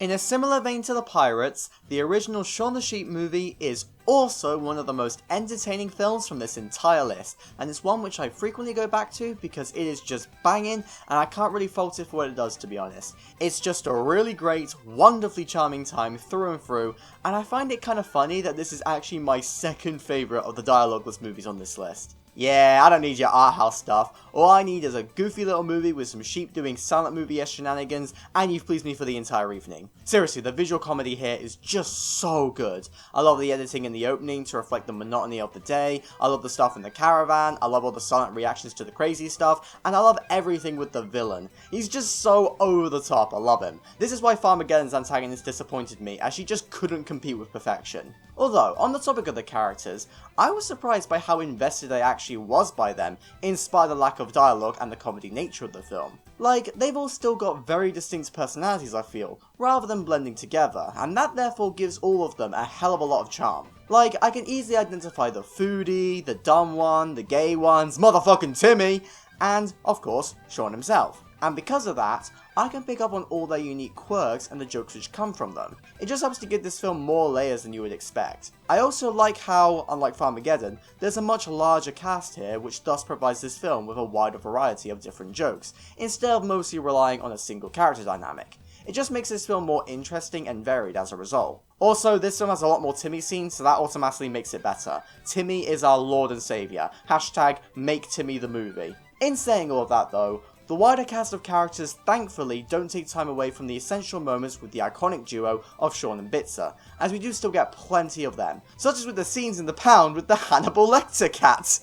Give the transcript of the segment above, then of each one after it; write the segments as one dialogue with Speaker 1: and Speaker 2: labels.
Speaker 1: In a similar vein to the Pirates, the original Shaun the Sheep movie is also one of the most entertaining films from this entire list, and it's one which I frequently go back to because it is just banging, and I can't really fault it for what it does, to be honest. It's just a really great, wonderfully charming time through and through, and I find it kind of funny that this is actually my second favourite of the dialogueless movies on this list. Yeah, I don't need your art house stuff. All I need is a goofy little movie with some sheep doing silent movie-esque shenanigans, and you've pleased me for the entire evening. Seriously, the visual comedy here is just so good. I love the editing in the opening to reflect the monotony of the day, I love the stuff in the caravan, I love all the silent reactions to the crazy stuff, and I love everything with the villain. He's just so over the top, I love him. This is why Farmageddon's antagonist disappointed me, as she just couldn't compete with perfection. Although, on the topic of the characters, I was surprised by how invested I actually was by them, in spite of the lack of dialogue and the comedy nature of the film. Like, they've all still got very distinct personalities, I feel, rather than blending together, and that therefore gives all of them a hell of a lot of charm. Like, I can easily identify the foodie, the dumb one, the gay ones, motherfucking Timmy, and, of course, Shaun himself. And because of that, I can pick up on all their unique quirks and the jokes which come from them. It just helps to give this film more layers than you would expect. I also like how, unlike Farmageddon, there's a much larger cast here, which thus provides this film with a wider variety of different jokes, instead of mostly relying on a single character dynamic. It just makes this film more interesting and varied as a result. Also, this film has a lot more Timmy scenes, so that automatically makes it better. Timmy is our lord and saviour. Hashtag make Timmy the movie. In saying all of that though, the wider cast of characters thankfully don't take time away from the essential moments with the iconic duo of Shaun and Bitzer, as we do still get plenty of them, such as with the scenes in the pound with the Hannibal Lecter cat.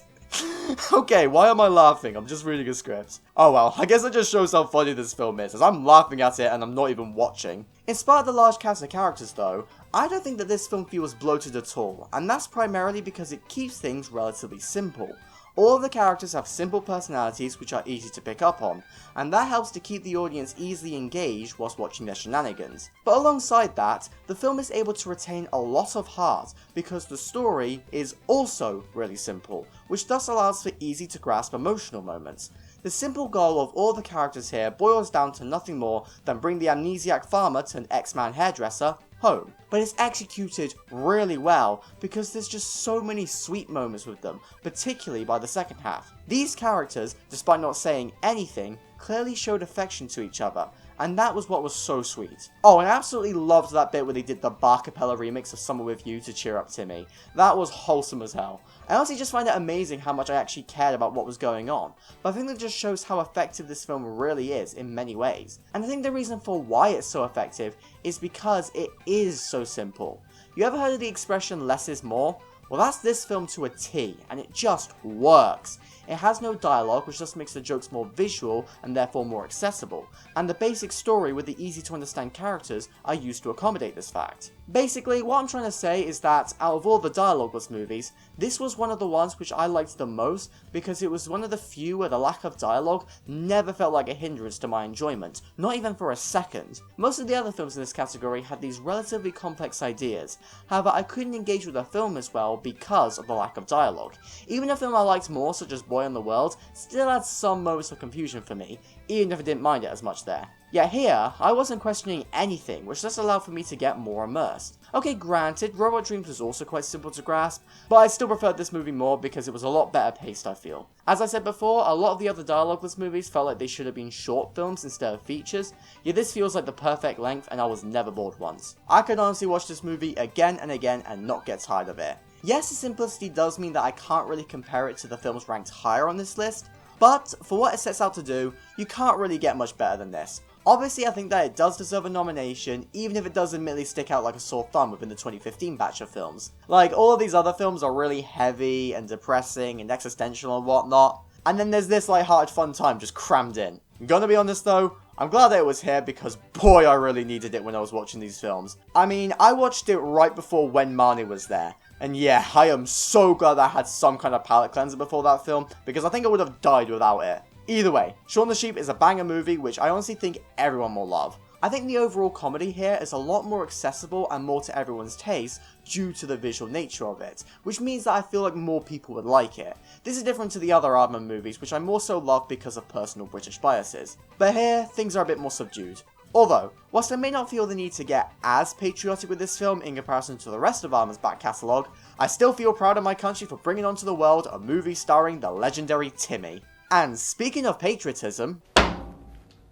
Speaker 1: Okay, why am I laughing? I'm just reading a script. Oh well, I guess that just shows how funny this film is, as I'm laughing at it and I'm not even watching. In spite of the large cast of characters though, I don't think that this film feels bloated at all, and that's primarily because it keeps things relatively simple. All of the characters have simple personalities which are easy to pick up on, and that helps to keep the audience easily engaged whilst watching their shenanigans. But alongside that, the film is able to retain a lot of heart because the story is also really simple, which thus allows for easy to grasp emotional moments. The simple goal of all the characters here boils down to nothing more than bring the amnesiac farmer turned X-Man hairdresser home. But it's executed really well because there's just so many sweet moments with them, particularly by the second half. These characters, despite not saying anything, clearly showed affection to each other, and that was what was so sweet. Oh, and I absolutely loved that bit where they did the bar cappella remix of Summer With You to cheer up Timmy. That was wholesome as hell. I honestly just find it amazing how much I actually cared about what was going on, but I think that just shows how effective this film really is in many ways. And I think the reason for why it's so effective is because it is so simple. You ever heard of the expression less is more? Well, that's this film to a T, and it just works. It has no dialogue, which just makes the jokes more visual and therefore more accessible, and the basic story with the easy to understand characters are used to accommodate this fact. Basically, what I'm trying to say is that, out of all the dialogueless movies, this was one of the ones which I liked the most because it was one of the few where the lack of dialogue never felt like a hindrance to my enjoyment, not even for a second. Most of the other films in this category had these relatively complex ideas, however I couldn't engage with the film as well because of the lack of dialogue. Even a film I liked more, such as Boy in the World, still had some moments of confusion for me, even if I didn't mind it as much there. Yet here, I wasn't questioning anything, which just allowed for me to get more immersed. Okay, granted, Robot Dreams was also quite simple to grasp, but I still preferred this movie more because it was a lot better paced, I feel. As I said before, a lot of the other dialogueless movies felt like they should have been short films instead of features, yet this feels like the perfect length and I was never bored once. I could honestly watch this movie again and again and not get tired of it. Yes, the simplicity does mean that I can't really compare it to the films ranked higher on this list, but for what it sets out to do, you can't really get much better than this. Obviously, I think that it does deserve a nomination, even if it does admittedly stick out like a sore thumb within the 2015 batch of films. Like, all of these other films are really heavy and depressing and existential and whatnot, and then there's this lighthearted fun time just crammed in. I'm gonna be honest though, I'm glad that it was here because boy I really needed it when I was watching these films. I mean, I watched it right before When Marnie was there, and yeah, I am so glad I had some kind of palate cleanser before that film, because I think I would have died without it. Either way, Shaun the Sheep is a banger movie which I honestly think everyone will love. I think the overall comedy here is a lot more accessible and more to everyone's taste due to the visual nature of it, which means that I feel like more people would like it. This is different to the other Aardman movies, which I more so love because of personal British biases. But here, things are a bit more subdued. Although, whilst I may not feel the need to get as patriotic with this film in comparison to the rest of Aardman's back catalogue, I still feel proud of my country for bringing onto the world a movie starring the legendary Timmy. And speaking of patriotism...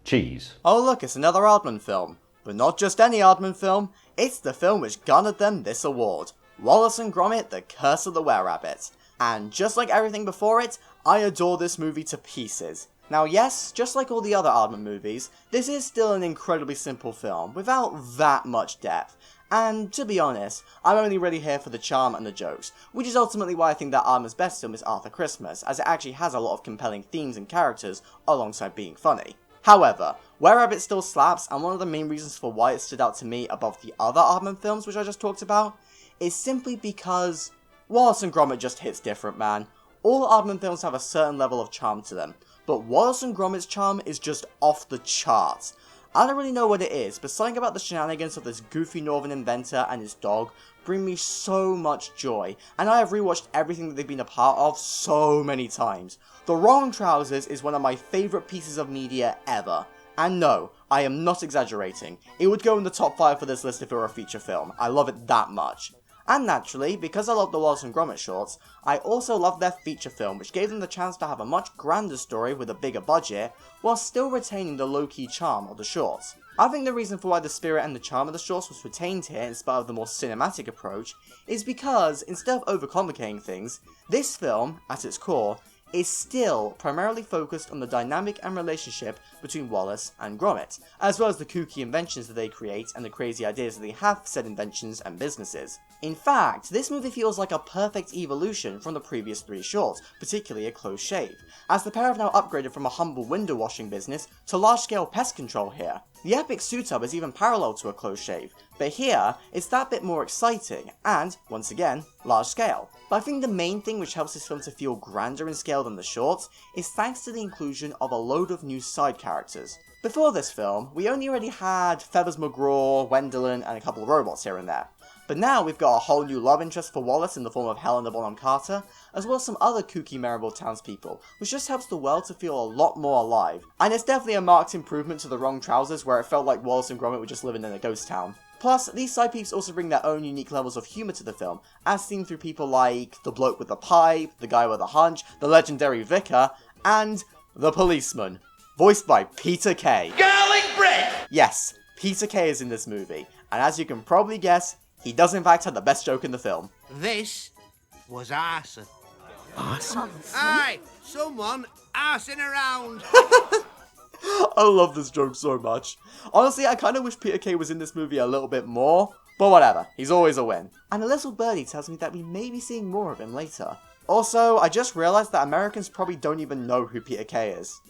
Speaker 2: Cheese.
Speaker 1: Oh look, it's another Aardman film. But not just any Aardman film, it's the film which garnered them this award. Wallace and Gromit, The Curse of the Were-Rabbit. And just like everything before it, I adore this movie to pieces. Now yes, just like all the other Aardman movies, this is still an incredibly simple film, without that much depth. And to be honest, I'm only really here for the charm and the jokes, which is ultimately why I think that Aardman's best film is Arthur Christmas, as it actually has a lot of compelling themes and characters alongside being funny. However, Were-Rabbit still slaps, and one of the main reasons for why it stood out to me above the other Aardman films which I just talked about, is simply because Wallace and Gromit just hits different, man. All Aardman films have a certain level of charm to them, but Wallace and Gromit's charm is just off the charts. I don't really know what it is, but something about the shenanigans of this goofy northern inventor and his dog bring me so much joy, and I have rewatched everything that they've been a part of so many times. The Wrong Trousers is one of my favourite pieces of media ever. And no, I am not exaggerating. It would go in the top 5 for this list if it were a feature film. I love it that much. And naturally, because I love the Wallace and Gromit shorts, I also love their feature film, which gave them the chance to have a much grander story with a bigger budget, while still retaining the low-key charm of the shorts. I think the reason for why the spirit and the charm of the shorts was retained here in spite of the more cinematic approach, is because, instead of overcomplicating things, this film, at its core, is still primarily focused on the dynamic and relationship between Wallace and Gromit, as well as the kooky inventions that they create and the crazy ideas that they have for said inventions and businesses. In fact, this movie feels like a perfect evolution from the previous 3 shorts, particularly A Close Shave, as the pair have now upgraded from a humble window washing business to large-scale pest control here. The epic suit up is even parallel to A Close Shave, but here, it's that bit more exciting, and, once again, large scale. But I think the main thing which helps this film to feel grander in scale than the shorts is thanks to the inclusion of a load of new side characters. Before this film, we only already had Feathers McGraw, Wendelin, and a couple of robots here and there. But now we've got a whole new love interest for Wallace in the form of Helena Bonham Carter, as well as some other kooky Maryville townspeople, which just helps the world to feel a lot more alive. And it's definitely a marked improvement to The Wrong Trousers, where it felt like Wallace and Gromit were just living in a ghost town. Plus, these side peeps also bring their own unique levels of humour to the film, as seen through people like the bloke with the pipe, the guy with a hunch, the legendary vicar, and the policeman, voiced by Peter Kay.
Speaker 3: Garlic bread!
Speaker 1: Yes, Peter Kay is in this movie, and as you can probably guess, he does in fact have the best joke in the film.
Speaker 3: This was arson.
Speaker 4: Arson?
Speaker 3: Aye, someone arsing around.
Speaker 1: I love this joke so much. Honestly, I kind of wish Peter Kay was in this movie a little bit more, but whatever, he's always a win. And a little birdie tells me that we may be seeing more of him later. Also, I just realised that Americans probably don't even know who Peter Kay is.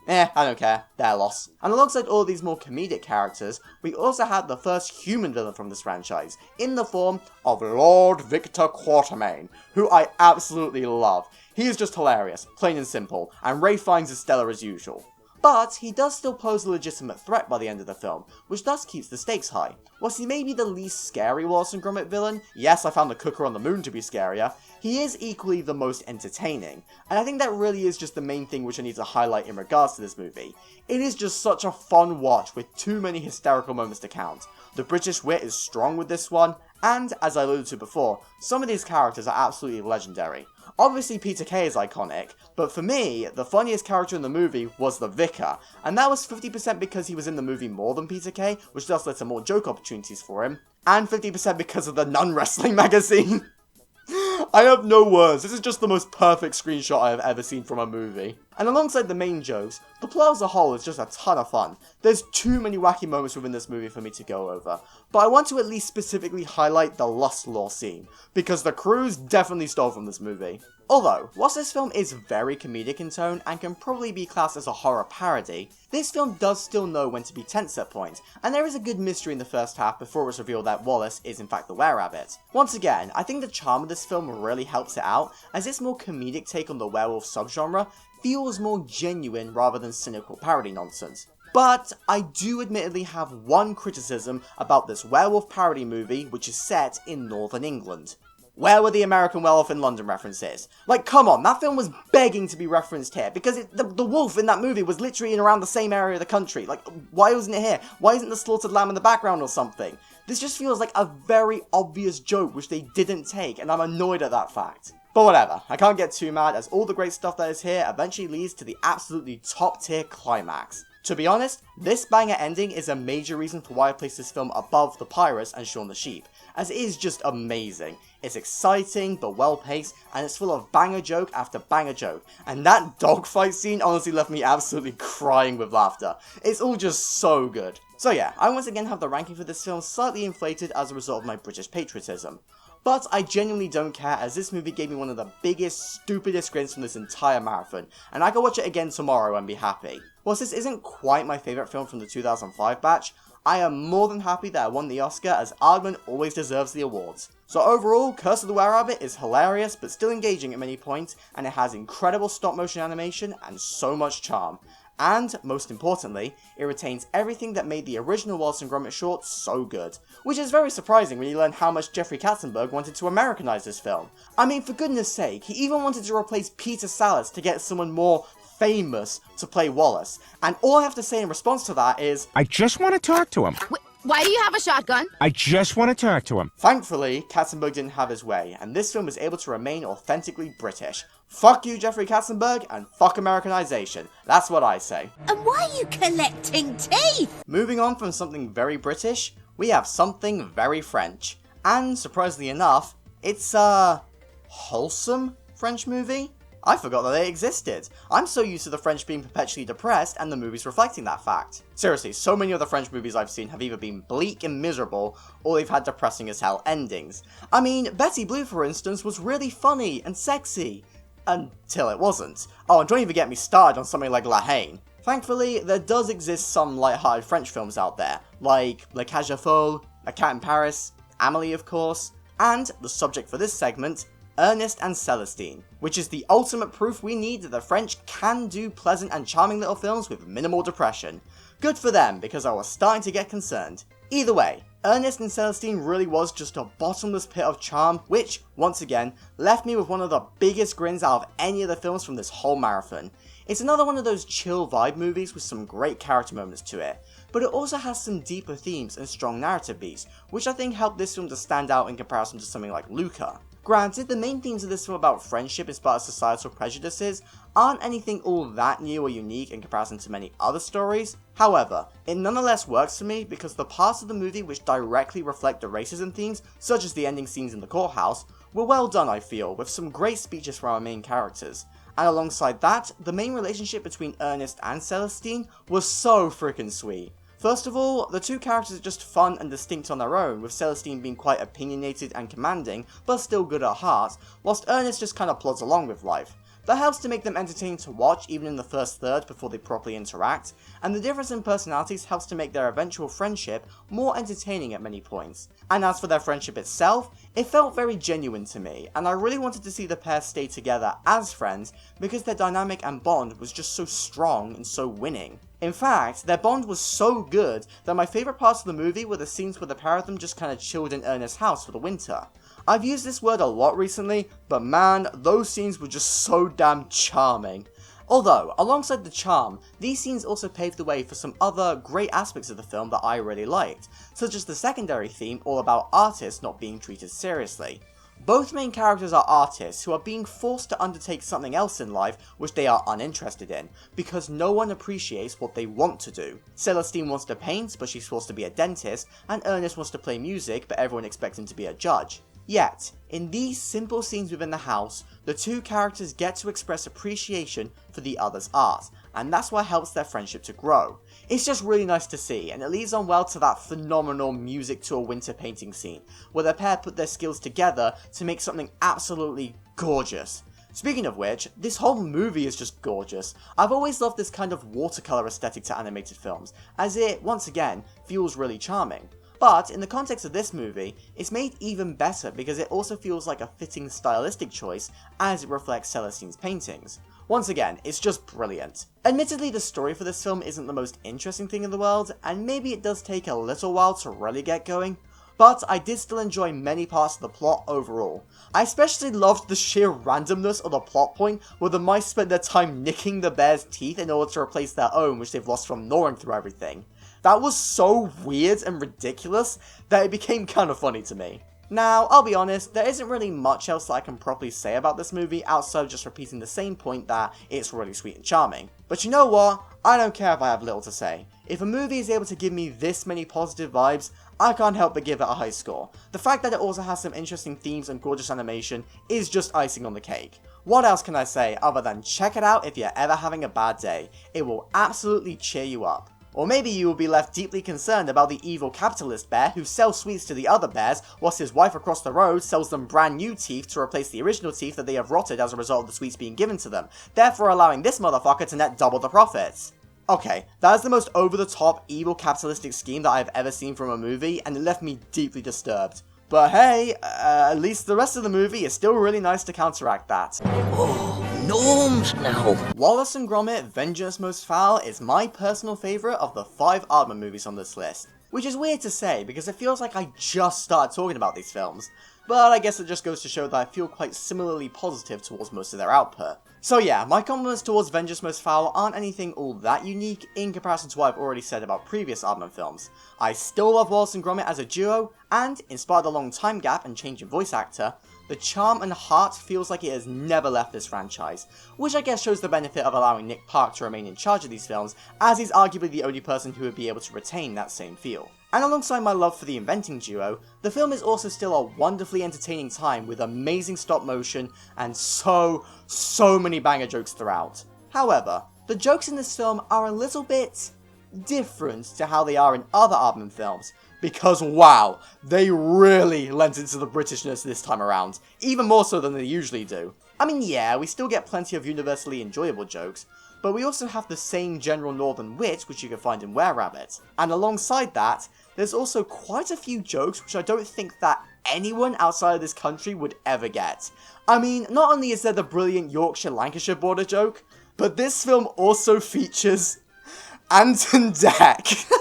Speaker 1: I don't care, their loss. And alongside all these more comedic characters, we also had the first human villain from this franchise, in the form of Lord Victor Quatermain, who I absolutely love. He is just hilarious, plain and simple, and Ray Fiennes is stellar as usual. But he does still pose a legitimate threat by the end of the film, which thus keeps the stakes high. Whilst he may be the least scary Wallace and Gromit villain, yes, I found the cooker on the moon to be scarier, he is equally the most entertaining, and I think that really is just the main thing which I need to highlight in regards to this movie. It is just such a fun watch with too many hysterical moments to count. The British wit is strong with this one, and, as I alluded to before, some of these characters are absolutely legendary. Obviously Peter Kay is iconic, but for me, the funniest character in the movie was the Vicar, and that was 50% because he was in the movie more than Peter Kay, which thus led to more joke opportunities for him, and 50% because of the Nun Wrestling magazine. I have no words, this is just the most perfect screenshot I have ever seen from a movie. And alongside the main jokes, the plot as a whole is just a ton of fun. There's too many wacky moments within this movie for me to go over, but I want to at least specifically highlight the Lust Law scene, because the crews definitely stole from this movie. Although, whilst this film is very comedic in tone and can probably be classed as a horror parody, this film does still know when to be tense at points, and there is a good mystery in the first half before it's revealed that Wallace is in fact the were-rabbit. Once again, I think the charm of this film really helps it out, as its more comedic take on the werewolf subgenre feels more genuine rather than cynical parody nonsense. But I do admittedly have one criticism about this werewolf parody movie which is set in Northern England. Where were the American Werewolf in London references? Like, come on, that film was begging to be referenced here, because the wolf in that movie was literally in around the same area of the country. Like, why wasn't it here? Why isn't the slaughtered lamb in the background or something? This just feels like a very obvious joke which they didn't take, and I'm annoyed at that fact. But whatever, I can't get too mad, as all the great stuff that is here eventually leads to the absolutely top tier climax. To be honest, this banger ending is a major reason for why I place this film above The Pirates and Shaun the Sheep, as it is just amazing. It's exciting, but well paced, and it's full of banger joke after banger joke, and that dogfight scene honestly left me absolutely crying with laughter. It's all just so good. So yeah, I once again have the ranking for this film slightly inflated as a result of my British patriotism. But I genuinely don't care, as this movie gave me one of the biggest, stupidest grins from this entire marathon, and I can watch it again tomorrow and be happy. Whilst this isn't quite my favourite film from the 2005 batch, I am more than happy that I won the Oscar, as Aardman always deserves the awards. So overall, Curse of the Were-Rabbit is hilarious but still engaging at many points, and it has incredible stop motion animation and so much charm. And, most importantly, it retains everything that made the original Wallace and Gromit short so good. Which is very surprising when you learn how much Jeffrey Katzenberg wanted to Americanize this film. I mean, for goodness sake, he even wanted to replace Peter Sallis to get someone more famous to play Wallace. And all I have to say in response to that is,
Speaker 4: I just want to talk to him.
Speaker 5: Why do you have a shotgun?
Speaker 4: I just want to talk to him.
Speaker 1: Thankfully, Katzenberg didn't have his way, and this film was able to remain authentically British. Fuck you, Jeffrey Katzenberg, and fuck Americanization. That's what I say.
Speaker 5: And why are you collecting teeth?
Speaker 1: Moving on from something very British, we have something very French. And, surprisingly enough, it's a wholesome French movie? I forgot that they existed. I'm so used to the French being perpetually depressed and the movies reflecting that fact. Seriously, so many of the French movies I've seen have either been bleak and miserable, or they've had depressing as hell endings. I mean, Betty Blue, for instance, was really funny and sexy. Until it wasn't. Oh, and don't even get me started on something like La Haine. Thankfully, there does exist some light-hearted French films out there, like La Cage aux Folles, A Cat in Paris, Amélie of course, and, the subject for this segment, Ernest and Celestine, which is the ultimate proof we need that the French can do pleasant and charming little films with minimal depression. Good for them, because I was starting to get concerned. Either way, Ernest and Celestine really was just a bottomless pit of charm, which, once again, left me with one of the biggest grins out of any of the films from this whole marathon. It's another one of those chill vibe movies with some great character moments to it, but it also has some deeper themes and strong narrative beats, which I think helped this film to stand out in comparison to something like Luca. Granted, the main themes of this film about friendship in spite of societal prejudices aren't anything all that new or unique in comparison to many other stories. However, it nonetheless works for me because the parts of the movie which directly reflect the racism themes, such as the ending scenes in the courthouse, were well done I feel, with some great speeches from our main characters. And alongside that, the main relationship between Ernest and Celestine was so freaking sweet. First of all, the two characters are just fun and distinct on their own, with Celestine being quite opinionated and commanding, but still good at heart, whilst Ernest just kinda plods along with life. That helps to make them entertaining to watch even in the first third before they properly interact, and the difference in personalities helps to make their eventual friendship more entertaining at many points. And as for their friendship itself, it felt very genuine to me, and I really wanted to see the pair stay together as friends because their dynamic and bond was just so strong and so winning. In fact, their bond was so good that my favourite parts of the movie were the scenes where the pair of them just kinda chilled in Ernest's house for the winter. I've used this word a lot recently, but man, those scenes were just so damn charming. Although, alongside the charm, these scenes also paved the way for some other great aspects of the film that I really liked, such as the secondary theme all about artists not being treated seriously. Both main characters are artists who are being forced to undertake something else in life which they are uninterested in, because no one appreciates what they want to do. Celestine wants to paint, but she's forced to be a dentist, and Ernest wants to play music, but everyone expects him to be a judge. Yet, in these simple scenes within the house, the two characters get to express appreciation for the other's art, and that's what helps their friendship to grow. It's just really nice to see, and it leads on well to that phenomenal music to a winter painting scene, where the pair put their skills together to make something absolutely gorgeous. Speaking of which, this whole movie is just gorgeous. I've always loved this kind of watercolour aesthetic to animated films, as it, once again, feels really charming. But, in the context of this movie, it's made even better because it also feels like a fitting stylistic choice as it reflects Celestine's paintings. Once again, it's just brilliant. Admittedly, the story for this film isn't the most interesting thing in the world, and maybe it does take a little while to really get going, but I did still enjoy many parts of the plot overall. I especially loved the sheer randomness of the plot point where the mice spent their time nicking the bear's teeth in order to replace their own, which they've lost from gnawing through everything. That was so weird and ridiculous that it became kind of funny to me. Now, I'll be honest, there isn't really much else that I can properly say about this movie outside of just repeating the same point that it's really sweet and charming. But you know what? I don't care if I have little to say. If a movie is able to give me this many positive vibes, I can't help but give it a high score. The fact that it also has some interesting themes and gorgeous animation is just icing on the cake. What else can I say other than check it out if you're ever having a bad day? It will absolutely cheer you up. Or maybe you will be left deeply concerned about the evil capitalist bear who sells sweets to the other bears whilst his wife across the road sells them brand new teeth to replace the original teeth that they have rotted as a result of the sweets being given to them, therefore allowing this motherfucker to net double the profits. Okay, that is the most over-the-top evil capitalistic scheme that I've ever seen from a movie, and it left me deeply disturbed. But hey, at least the rest of the movie is still really nice to counteract that.
Speaker 3: Oh, gnomes now.
Speaker 1: Wallace and Gromit: Vengeance Most Foul is my personal favourite of the 5 Aardman movies on this list. Which is weird to say, because it feels like I just started talking about these films. But I guess it just goes to show that I feel quite similarly positive towards most of their output. So yeah, my compliments towards Vengeance Most Foul aren't anything all that unique in comparison to what I've already said about previous Aardman films. I still love Wallace and Gromit as a duo, and, in spite of the long time gap and change in voice actor, the charm and heart feels like it has never left this franchise, which I guess shows the benefit of allowing Nick Park to remain in charge of these films, as he's arguably the only person who would be able to retain that same feel. And alongside my love for the inventing duo, the film is also still a wonderfully entertaining time with amazing stop motion and so many banger jokes throughout. However, the jokes in this film are a little bit different to how they are in other Aardman films, because wow, they really lent into the Britishness this time around, even more so than they usually do. I mean, yeah, we still get plenty of universally enjoyable jokes, but we also have the same general northern wit which you can find in Were-Rabbit. And alongside that, there's also quite a few jokes which I don't think that anyone outside of this country would ever get. I mean, not only is there the brilliant Yorkshire-Lancashire border joke, but this film also features Ant and Dec.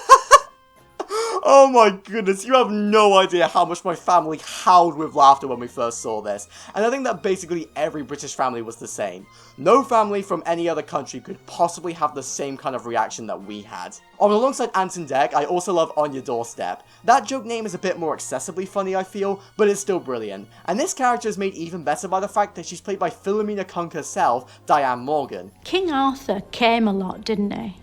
Speaker 1: Oh my goodness, you have no idea how much my family howled with laughter when we first saw this, and I think that basically every British family was the same. No family from any other country could possibly have the same kind of reaction that we had. Alongside Ant and Dec, I also love On Your Doorstep. That joke name is a bit more accessibly funny, I feel, but it's still brilliant. And this character is made even better by the fact that she's played by Philomena Kunk herself, Diane Morgan.
Speaker 6: King Arthur came a lot, didn't he?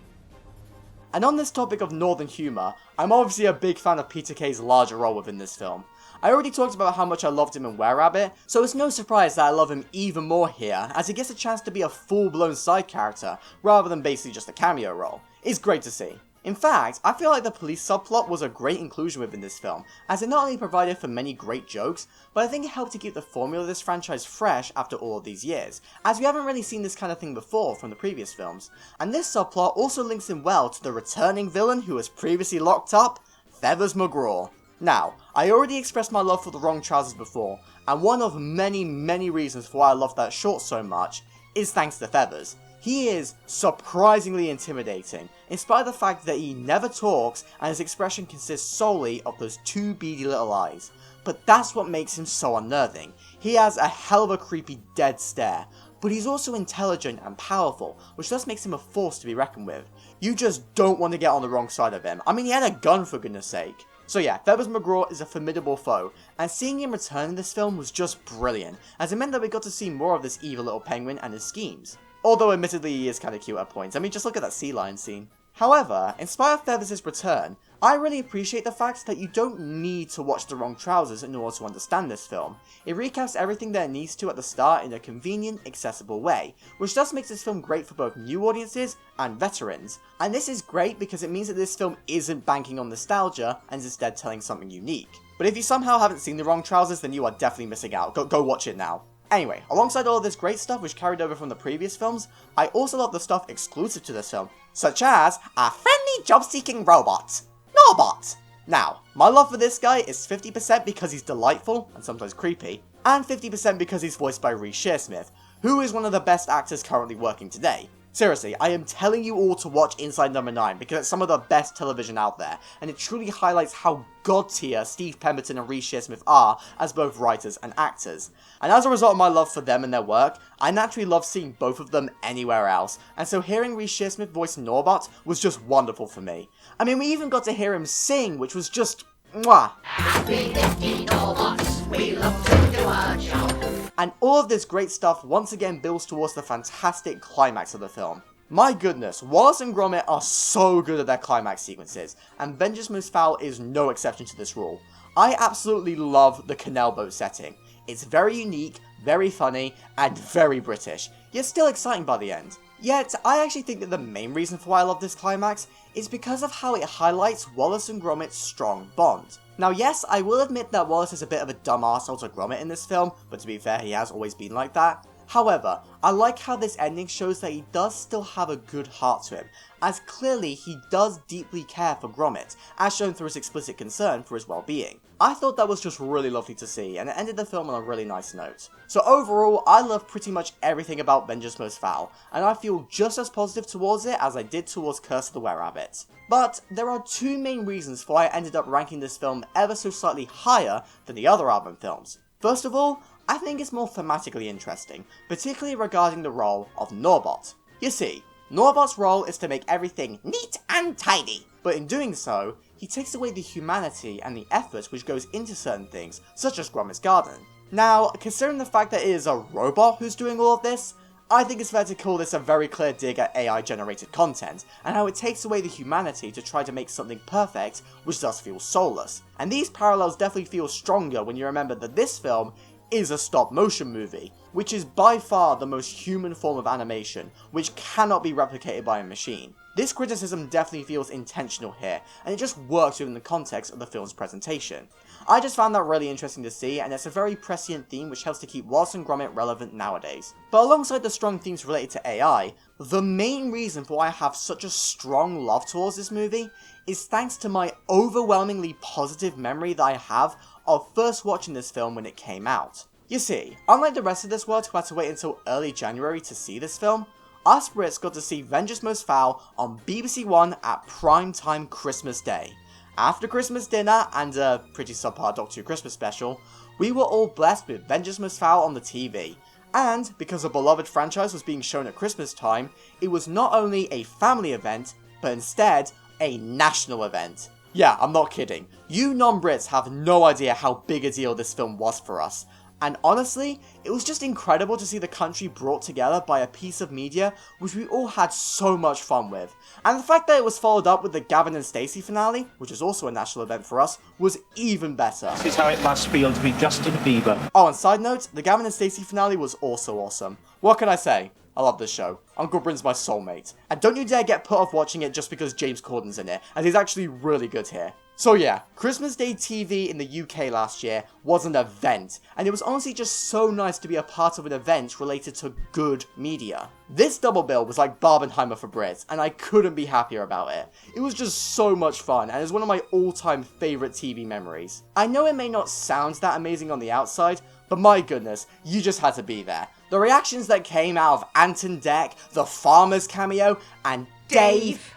Speaker 1: And on this topic of northern humour, I'm obviously a big fan of Peter Kay's larger role within this film. I already talked about how much I loved him in Were-Rabbit, so it's no surprise that I love him even more here, as he gets a chance to be a full-blown side character, rather than basically just a cameo role. It's great to see. In fact, I feel like the police subplot was a great inclusion within this film, as it not only provided for many great jokes, but I think it helped to keep the formula of this franchise fresh after all of these years, as we haven't really seen this kind of thing before from the previous films. And this subplot also links in well to the returning villain who was previously locked up, Feathers McGraw. Now, I already expressed my love for the Wrong Trousers before, and one of many reasons for why I love that short so much is thanks to Feathers. He is surprisingly intimidating, in spite of the fact that he never talks and his expression consists solely of those 2 beady little eyes. But that's what makes him so unnerving. He has a hell of a creepy dead stare, but he's also intelligent and powerful, which thus makes him a force to be reckoned with. You just don't want to get on the wrong side of him. I mean, he had a gun for goodness sake. So yeah, Feathers McGraw is a formidable foe, and seeing him return in this film was just brilliant, as it meant that we got to see more of this evil little penguin and his schemes. Although admittedly he is kinda cute at points. I mean, just look at that sea lion scene. However, in spite of Feathers' return, I really appreciate the fact that you don't need to watch The Wrong Trousers in order to understand this film. It recaps everything that it needs to at the start in a convenient, accessible way, which thus makes this film great for both new audiences and veterans. And this is great because it means that this film isn't banking on nostalgia and is instead telling something unique. But if you somehow haven't seen The Wrong Trousers, then you are definitely missing out. Go watch it now. Anyway, alongside all of this great stuff which carried over from the previous films, I also love the stuff exclusive to this film, such as a friendly job-seeking robot, Norbot. Now, my love for this guy is 50% because he's delightful, and sometimes creepy, and 50% because he's voiced by Reece Shearsmith, who is one of the best actors currently working today. Seriously, I am telling you all to watch Inside Number 9 because it's some of the best television out there, and it truly highlights how god tier Steve Pemberton and Reece Shearsmith are as both writers and actors. And as a result of my love for them and their work, I naturally love seeing both of them anywhere else, and so hearing Reece Shearsmith voice Norbert was just wonderful for me. I mean, we even got to hear him sing, which was just mwah.
Speaker 3: Happy 50 Norbots, we love to do our job.
Speaker 1: And all of this great stuff once again builds towards the fantastic climax of the film. My goodness, Wallace and Gromit are so good at their climax sequences, and Vengeance Most Foul is no exception to this rule. I absolutely love the canal boat setting. It's very unique, very funny, and very British, yet still exciting by the end. Yet, I actually think that the main reason for why I love this climax is because of how it highlights Wallace and Gromit's strong bond. Now yes, I will admit that Wallace is a bit of a dumb arsehole to Gromit in this film, but to be fair, he has always been like that. However, I like how this ending shows that he does still have a good heart to him, as clearly he does deeply care for Gromit, as shown through his explicit concern for his well-being. I thought that was just really lovely to see, and it ended the film on a really nice note. So overall, I love pretty much everything about Vengeance Most Foul, and I feel just as positive towards it as I did towards Curse of the Were-Rabbit. But there are two main reasons for why I ended up ranking this film ever so slightly higher than the other Alvin films. First of all, I think it's more thematically interesting, particularly regarding the role of Norbert. You see, Norbert's role is to make everything neat and tidy, but in doing so, he takes away the humanity and the effort which goes into certain things, such as Gromit's garden. Now, considering the fact that it is a robot who's doing all of this, I think it's fair to call this a very clear dig at AI-generated content, and how it takes away the humanity to try to make something perfect, which does feel soulless. And these parallels definitely feel stronger when you remember that this film is a stop-motion movie, which is by far the most human form of animation, which cannot be replicated by a machine. This criticism definitely feels intentional here, and it just works within the context of the film's presentation. I just found that really interesting to see, and it's a very prescient theme which helps to keep Wallace and Gromit relevant nowadays. But alongside the strong themes related to AI, the main reason for why I have such a strong love towards this movie is thanks to my overwhelmingly positive memory that I have of first watching this film when it came out. You see, unlike the rest of this world who had to wait until early January to see this film, us Brits got to see Vengeance Most Foul on BBC One at primetime Christmas Day. After Christmas dinner and a pretty subpar Doctor Who Christmas special, we were all blessed with Vengeance Most Foul on the TV. And, because a beloved franchise was being shown at Christmas time, it was not only a family event, but instead, a national event. Yeah, I'm not kidding. You non-Brits have no idea how big a deal this film was for us. And honestly, it was just incredible to see the country brought together by a piece of media which we all had so much fun with. And the fact that it was followed up with the Gavin and Stacey finale, which is also a national event for us, was even better.
Speaker 7: This is how it must feel to be Justin Bieber.
Speaker 1: Oh, and side note, the Gavin and Stacey finale was also awesome. What can I say? I love this show. Uncle Bryn's my soulmate. And don't you dare get put off watching it just because James Corden's in it, as he's actually really good here. So yeah, Christmas Day TV in the UK last year was an event, and it was honestly just so nice to be a part of an event related to good media. This double bill was like Barbenheimer for Brits, and I couldn't be happier about it. It was just so much fun, and it's one of my all-time favourite TV memories. I know it may not sound that amazing on the outside, but my goodness, you just had to be there. The reactions that came out of Ant and Dec, the Farmers cameo, and Dave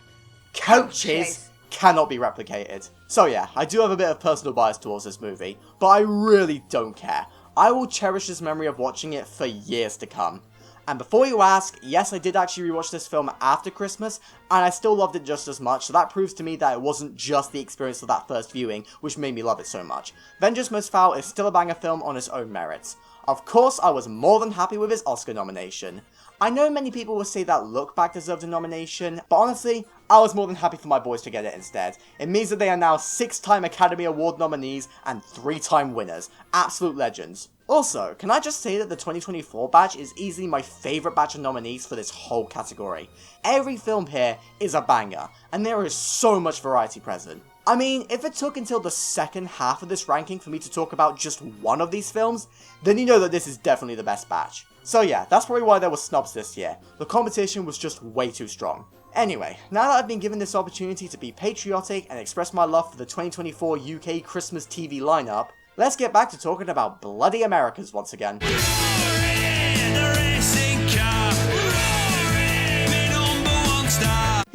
Speaker 1: Coaches cannot be replicated. So yeah, I do have a bit of personal bias towards this movie, but I really don't care. I will cherish this memory of watching it for years to come. And before you ask, yes, I did actually rewatch this film after Christmas, and I still loved it just as much, so that proves to me that it wasn't just the experience of that first viewing which made me love it so much. Vengeance Most Foul is still a banger film on its own merits. Of course, I was more than happy with its Oscar nomination. I know many people will say that Look Back deserved a nomination, but honestly, I was more than happy for my boys to get it instead. It means that they are now 6-time Academy Award nominees and 3-time winners. Absolute legends. Also, can I just say that the 2024 batch is easily my favourite batch of nominees for this whole category. Every film here is a banger, and there is so much variety present. I mean, if it took until the second half of this ranking for me to talk about just one of these films, then you know that this is definitely the best batch. So yeah, that's probably why there were snubs this year. The competition was just way too strong. Anyway, now that I've been given this opportunity to be patriotic and express my love for the 2024 UK Christmas TV lineup, let's get back to talking about bloody Americas once again.
Speaker 8: We're in the race.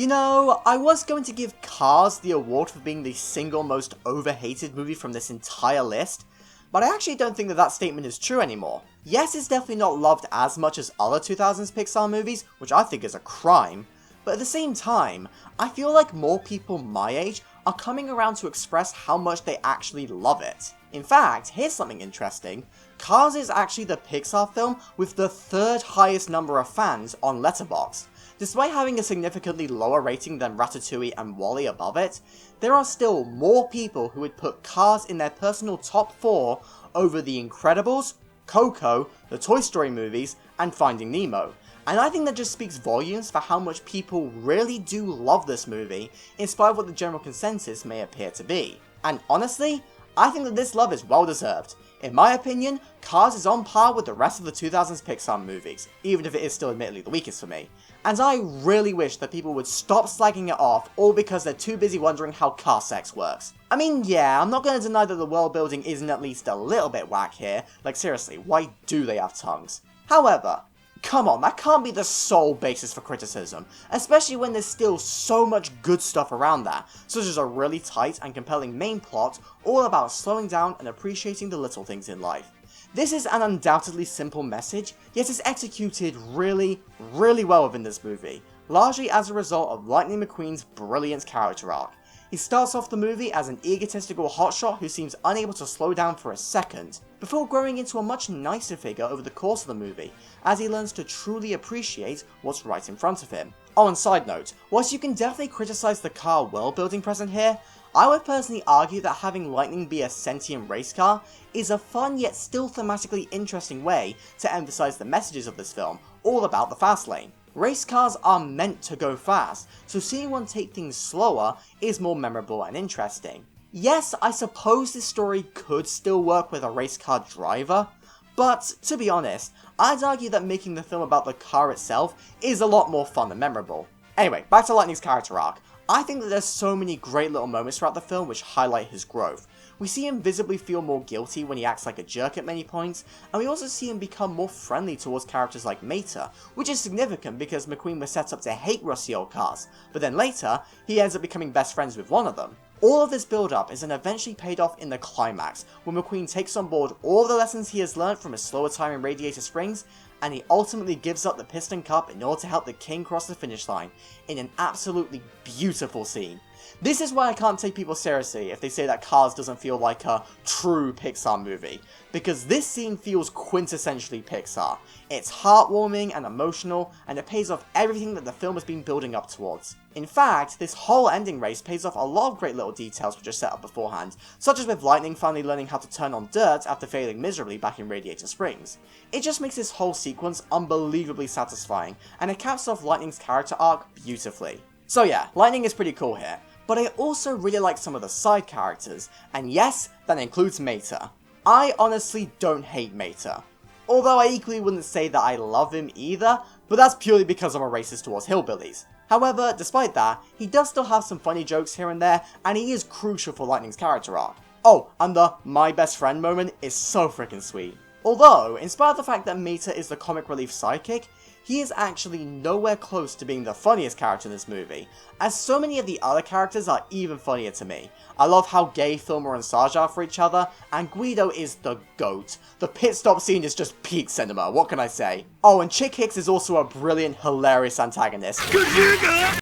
Speaker 1: You know, I was going to give Cars the award for being the single most overhated movie from this entire list, but I actually don't think that that statement is true anymore. Yes, it's definitely not loved as much as other 2000s Pixar movies, which I think is a crime, but at the same time, I feel like more people my age are coming around to express how much they actually love it. In fact, here's something interesting. Cars is actually the Pixar film with the 3rd highest number of fans on Letterboxd. Despite having a significantly lower rating than Ratatouille and WALL-E above it, there are still more people who would put Cars in their personal top 4 over The Incredibles, Coco, the Toy Story movies, and Finding Nemo. And I think that just speaks volumes for how much people really do love this movie, in spite of what the general consensus may appear to be. And honestly, I think that this love is well deserved. In my opinion, Cars is on par with the rest of the 2000s Pixar movies, even if it is still admittedly the weakest for me. And I really wish that people would stop slagging it off, all because they're too busy wondering how car sex works. I mean, yeah, I'm not going to deny that the world building isn't at least a little bit whack here. Like seriously, why do they have tongues? However, come on, that can't be the sole basis for criticism, especially when there's still so much good stuff around that, such as a really tight and compelling main plot, all about slowing down and appreciating the little things in life. This is an undoubtedly simple message, yet it's executed really, really well within this movie, largely as a result of Lightning McQueen's brilliant character arc. He starts off the movie as an egotistical hotshot who seems unable to slow down for a second, before growing into a much nicer figure over the course of the movie, as he learns to truly appreciate what's right in front of him. Oh, and side note, whilst you can definitely criticize the car world building present here, I would personally argue that having Lightning be a sentient race car is a fun yet still thematically interesting way to emphasize the messages of this film, all about the fast lane. Race cars are meant to go fast, so seeing one take things slower is more memorable and interesting. Yes, I suppose this story could still work with a race car driver, but to be honest, I'd argue that making the film about the car itself is a lot more fun and memorable. Anyway, back to Lightning's character arc. I think that there's so many great little moments throughout the film which highlight his growth. We see him visibly feel more guilty when he acts like a jerk at many points, and we also see him become more friendly towards characters like Mater, which is significant because McQueen was set up to hate rusty old cars, but then later, he ends up becoming best friends with one of them. All of this build-up is then eventually paid off in the climax, when McQueen takes on board all of the lessons he has learned from his slower time in Radiator Springs, and he ultimately gives up the Piston Cup in order to help the King cross the finish line, in an absolutely beautiful scene. This is why I can't take people seriously if they say that Cars doesn't feel like a true Pixar movie, because this scene feels quintessentially Pixar. It's heartwarming and emotional, and it pays off everything that the film has been building up towards. In fact, this whole ending race pays off a lot of great little details which are set up beforehand, such as with Lightning finally learning how to turn on dirt after failing miserably back in Radiator Springs. It just makes this whole sequence unbelievably satisfying, and it caps off Lightning's character arc beautifully. So yeah, Lightning is pretty cool here, but I also really like some of the side characters, and yes, that includes Mater. I honestly don't hate Mater, although I equally wouldn't say that I love him either, but that's purely because I'm a racist towards hillbillies. However, despite that, he does still have some funny jokes here and there, and he is crucial for Lightning's character arc. Oh, and the my best friend moment is so freaking sweet. Although, in spite of the fact that Mater is the comic relief sidekick, he is actually nowhere close to being the funniest character in this movie, as so many of the other characters are even funnier to me. I love how gay Filmer and Sarge are for each other, and Guido is the GOAT. The pit stop scene is just peak cinema, what can I say? Oh, and Chick Hicks is also a brilliant, hilarious antagonist.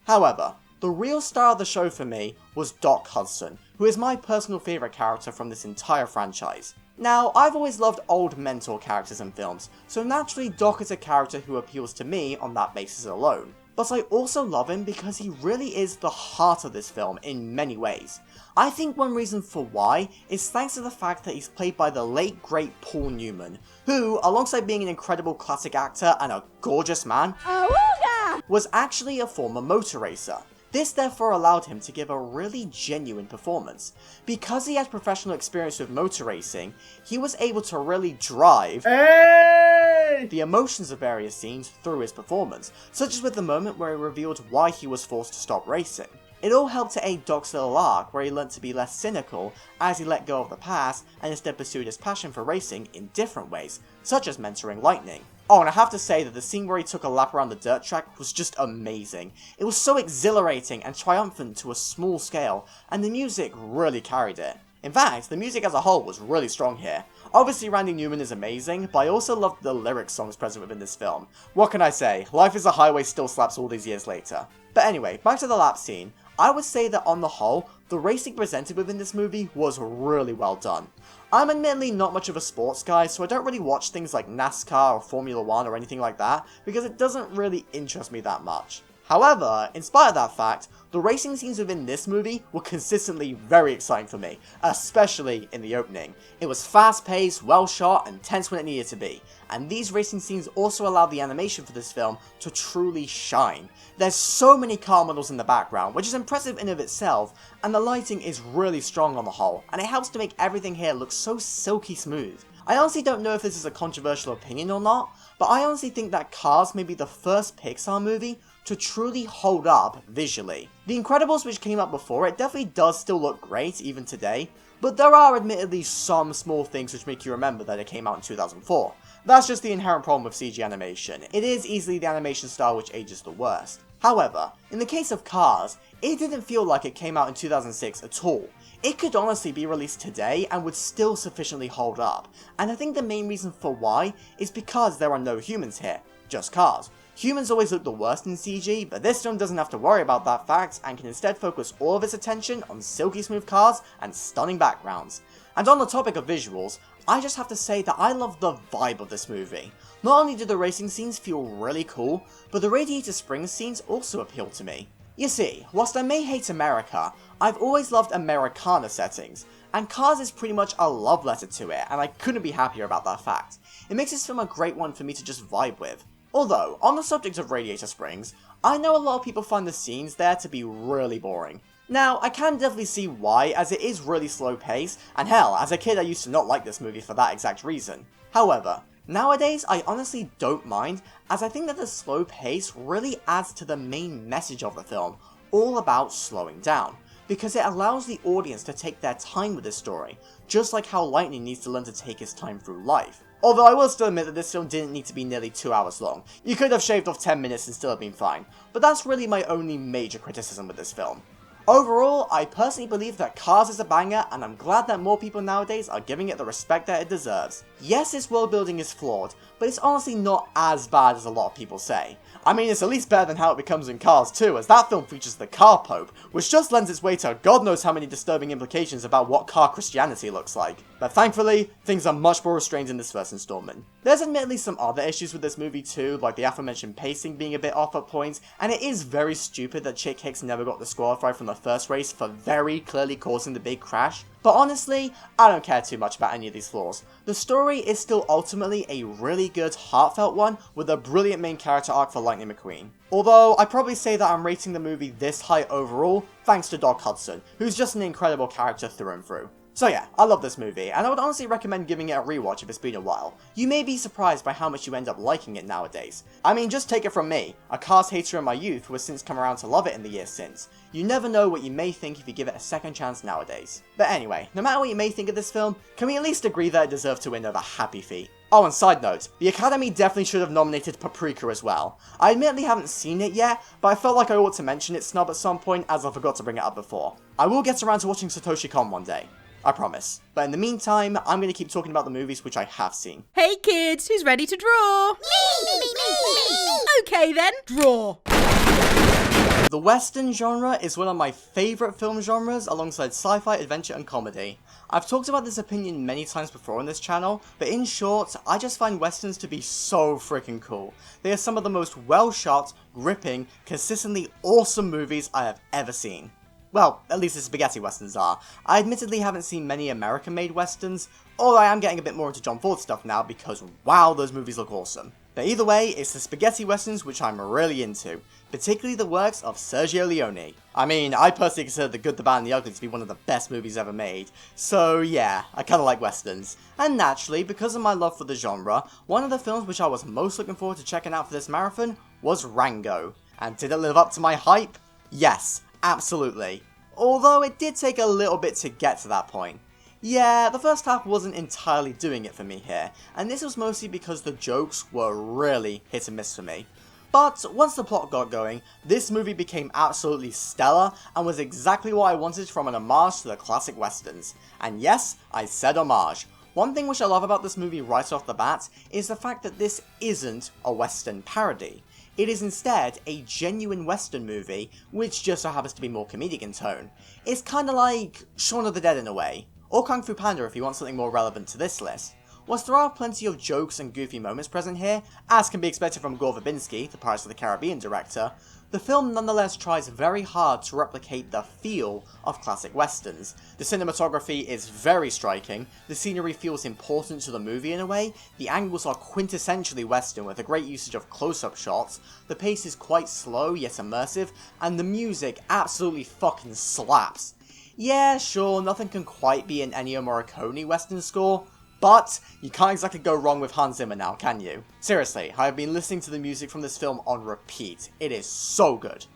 Speaker 1: However, the real star of the show for me was Doc Hudson, who is my personal favourite character from this entire franchise. Now, I've always loved old mentor characters in films, so naturally Doc is a character who appeals to me on that basis alone. But I also love him because he really is the heart of this film in many ways. I think one reason for why is thanks to the fact that he's played by the late great Paul Newman, who, alongside being an incredible classic actor and a gorgeous man, was actually a former motor racer. This therefore allowed him to give a really genuine performance. Because he had professional experience with motor racing, he was able to really drive the emotions of various scenes through his performance, such as with the moment where he revealed why he was forced to stop racing. It all helped to aid Doc's little arc, where he learnt to be less cynical as he let go of the past and instead pursued his passion for racing in different ways, such as mentoring Lightning. Oh, and I have to say that the scene where he took a lap around the dirt track was just amazing. It was so exhilarating and triumphant to a small scale, and the music really carried it. In fact, the music as a whole was really strong here. Obviously Randy Newman is amazing, but I also loved the lyric songs present within this film. What can I say, Life is a Highway still slaps all these years later. But anyway, back to the lap scene. I would say that on the whole, the racing presented within this movie was really well done. I'm admittedly not much of a sports guy, so I don't really watch things like NASCAR or Formula 1 or anything like that, because it doesn't really interest me that much. However, in spite of that fact, the racing scenes within this movie were consistently very exciting for me, especially in the opening. It was fast-paced, well-shot, and tense when it needed to be, and these racing scenes also allowed the animation for this film to truly shine. There's so many car models in the background, which is impressive in of itself, and the lighting is really strong on the whole, and it helps to make everything here look so silky smooth. I honestly don't know if this is a controversial opinion or not, but I honestly think that Cars may be the first Pixar movie to truly hold up visually. The Incredibles, which came out before it, definitely does still look great even today, but there are admittedly some small things which make you remember that it came out in 2004. That's just the inherent problem with CG animation. It is easily the animation style which ages the worst. However, in the case of Cars, it didn't feel like it came out in 2006 at all. It could honestly be released today and would still sufficiently hold up, and I think the main reason for why is because there are no humans here, just cars. Humans always look the worst in CG, but this film doesn't have to worry about that fact and can instead focus all of its attention on silky smooth cars and stunning backgrounds. And on the topic of visuals, I just have to say that I love the vibe of this movie. Not only do the racing scenes feel really cool, but the Radiator Springs scenes also appeal to me. You see, whilst I may hate America, I've always loved Americana settings, and Cars is pretty much a love letter to it, and I couldn't be happier about that fact. It makes this film a great one for me to just vibe with. Although, on the subject of Radiator Springs, I know a lot of people find the scenes there to be really boring. Now, I can definitely see why, as it is really slow paced, and hell, as a kid I used to not like this movie for that exact reason. However, nowadays I honestly don't mind, as I think that the slow pace really adds to the main message of the film, all about slowing down, because it allows the audience to take their time with this story, just like how Lightning needs to learn to take his time through life. Although I will still admit that this film didn't need to be nearly 2 hours long. You could have shaved off 10 minutes and still have been fine, but that's really my only major criticism with this film. Overall, I personally believe that Cars is a banger, and I'm glad that more people nowadays are giving it the respect that it deserves. Yes, its world building is flawed, but it's honestly not as bad as a lot of people say. I mean, it's at least better than how it becomes in Cars 2, as that film features the Car Pope, which just lends its way to God knows how many disturbing implications about what car Christianity looks like. But thankfully, things are much more restrained in this first installment. There's admittedly some other issues with this movie too, like the aforementioned pacing being a bit off at points, and it is very stupid that Chick Hicks never got disqualified from the first race for very clearly causing the big crash. But honestly, I don't care too much about any of these flaws. The story is still ultimately a really good, heartfelt one with a brilliant main character arc for Lightning McQueen. Although, I'd probably say that I'm rating the movie this high overall, thanks to Doc Hudson, who's just an incredible character through and through. So yeah, I love this movie, and I would honestly recommend giving it a rewatch if it's been a while. You may be surprised by how much you end up liking it nowadays. I mean, just take it from me, a Cars hater in my youth who has since come around to love it in the years since. You never know what you may think if you give it a second chance nowadays. But anyway, no matter what you may think of this film, can we at least agree that it deserved to win over Happy Feet? Oh, and side note, the Academy definitely should have nominated Paprika as well. I admittedly haven't seen it yet, but I felt like I ought to mention its snub at some point as I forgot to bring it up before. I will get around to watching Satoshi Kon one day. I promise. But in the meantime, I'm going to keep talking about the movies which I have seen.
Speaker 5: Hey kids, who's ready to draw? Me! Okay then, draw.
Speaker 1: The Western genre is one of my favourite film genres alongside sci-fi, adventure and comedy. I've talked about this opinion many times before on this channel, but in short, I just find Westerns to be so freaking cool. They are some of the most well-shot, gripping, consistently awesome movies I have ever seen. Well, at least the spaghetti westerns are. I admittedly haven't seen many American-made westerns, although I am getting a bit more into John Ford stuff now because wow, those movies look awesome. But either way, it's the spaghetti westerns which I'm really into, particularly the works of Sergio Leone. I mean, I personally consider The Good, the Bad and the Ugly to be one of the best movies ever made, so yeah, I kinda like westerns. And naturally, because of my love for the genre, one of the films which I was most looking forward to checking out for this marathon was Rango. And did it live up to my hype? Yes. Absolutely. Although it did take a little bit to get to that point. Yeah, the first half wasn't entirely doing it for me here, and this was mostly because the jokes were really hit and miss for me. But once the plot got going, this movie became absolutely stellar and was exactly what I wanted from an homage to the classic westerns. And yes, I said homage. One thing which I love about this movie right off the bat is the fact that this isn't a western parody. It is instead a genuine western movie, which just so happens to be more comedic in tone. It's kinda like Shaun of the Dead in a way. Or Kung Fu Panda if you want something more relevant to this list. Whilst there are plenty of jokes and goofy moments present here, as can be expected from Gore Verbinski, the Pirates of the Caribbean director, the film nonetheless tries very hard to replicate the feel of classic westerns. The cinematography is very striking, the scenery feels important to the movie in a way, the angles are quintessentially western with a great usage of close-up shots, the pace is quite slow yet immersive, and the music absolutely fucking slaps. Yeah, sure, nothing can quite be an Ennio Morricone western score, but you can't exactly go wrong with Hans Zimmer now, can you? Seriously, I have been listening to the music from this film on repeat. It is so good.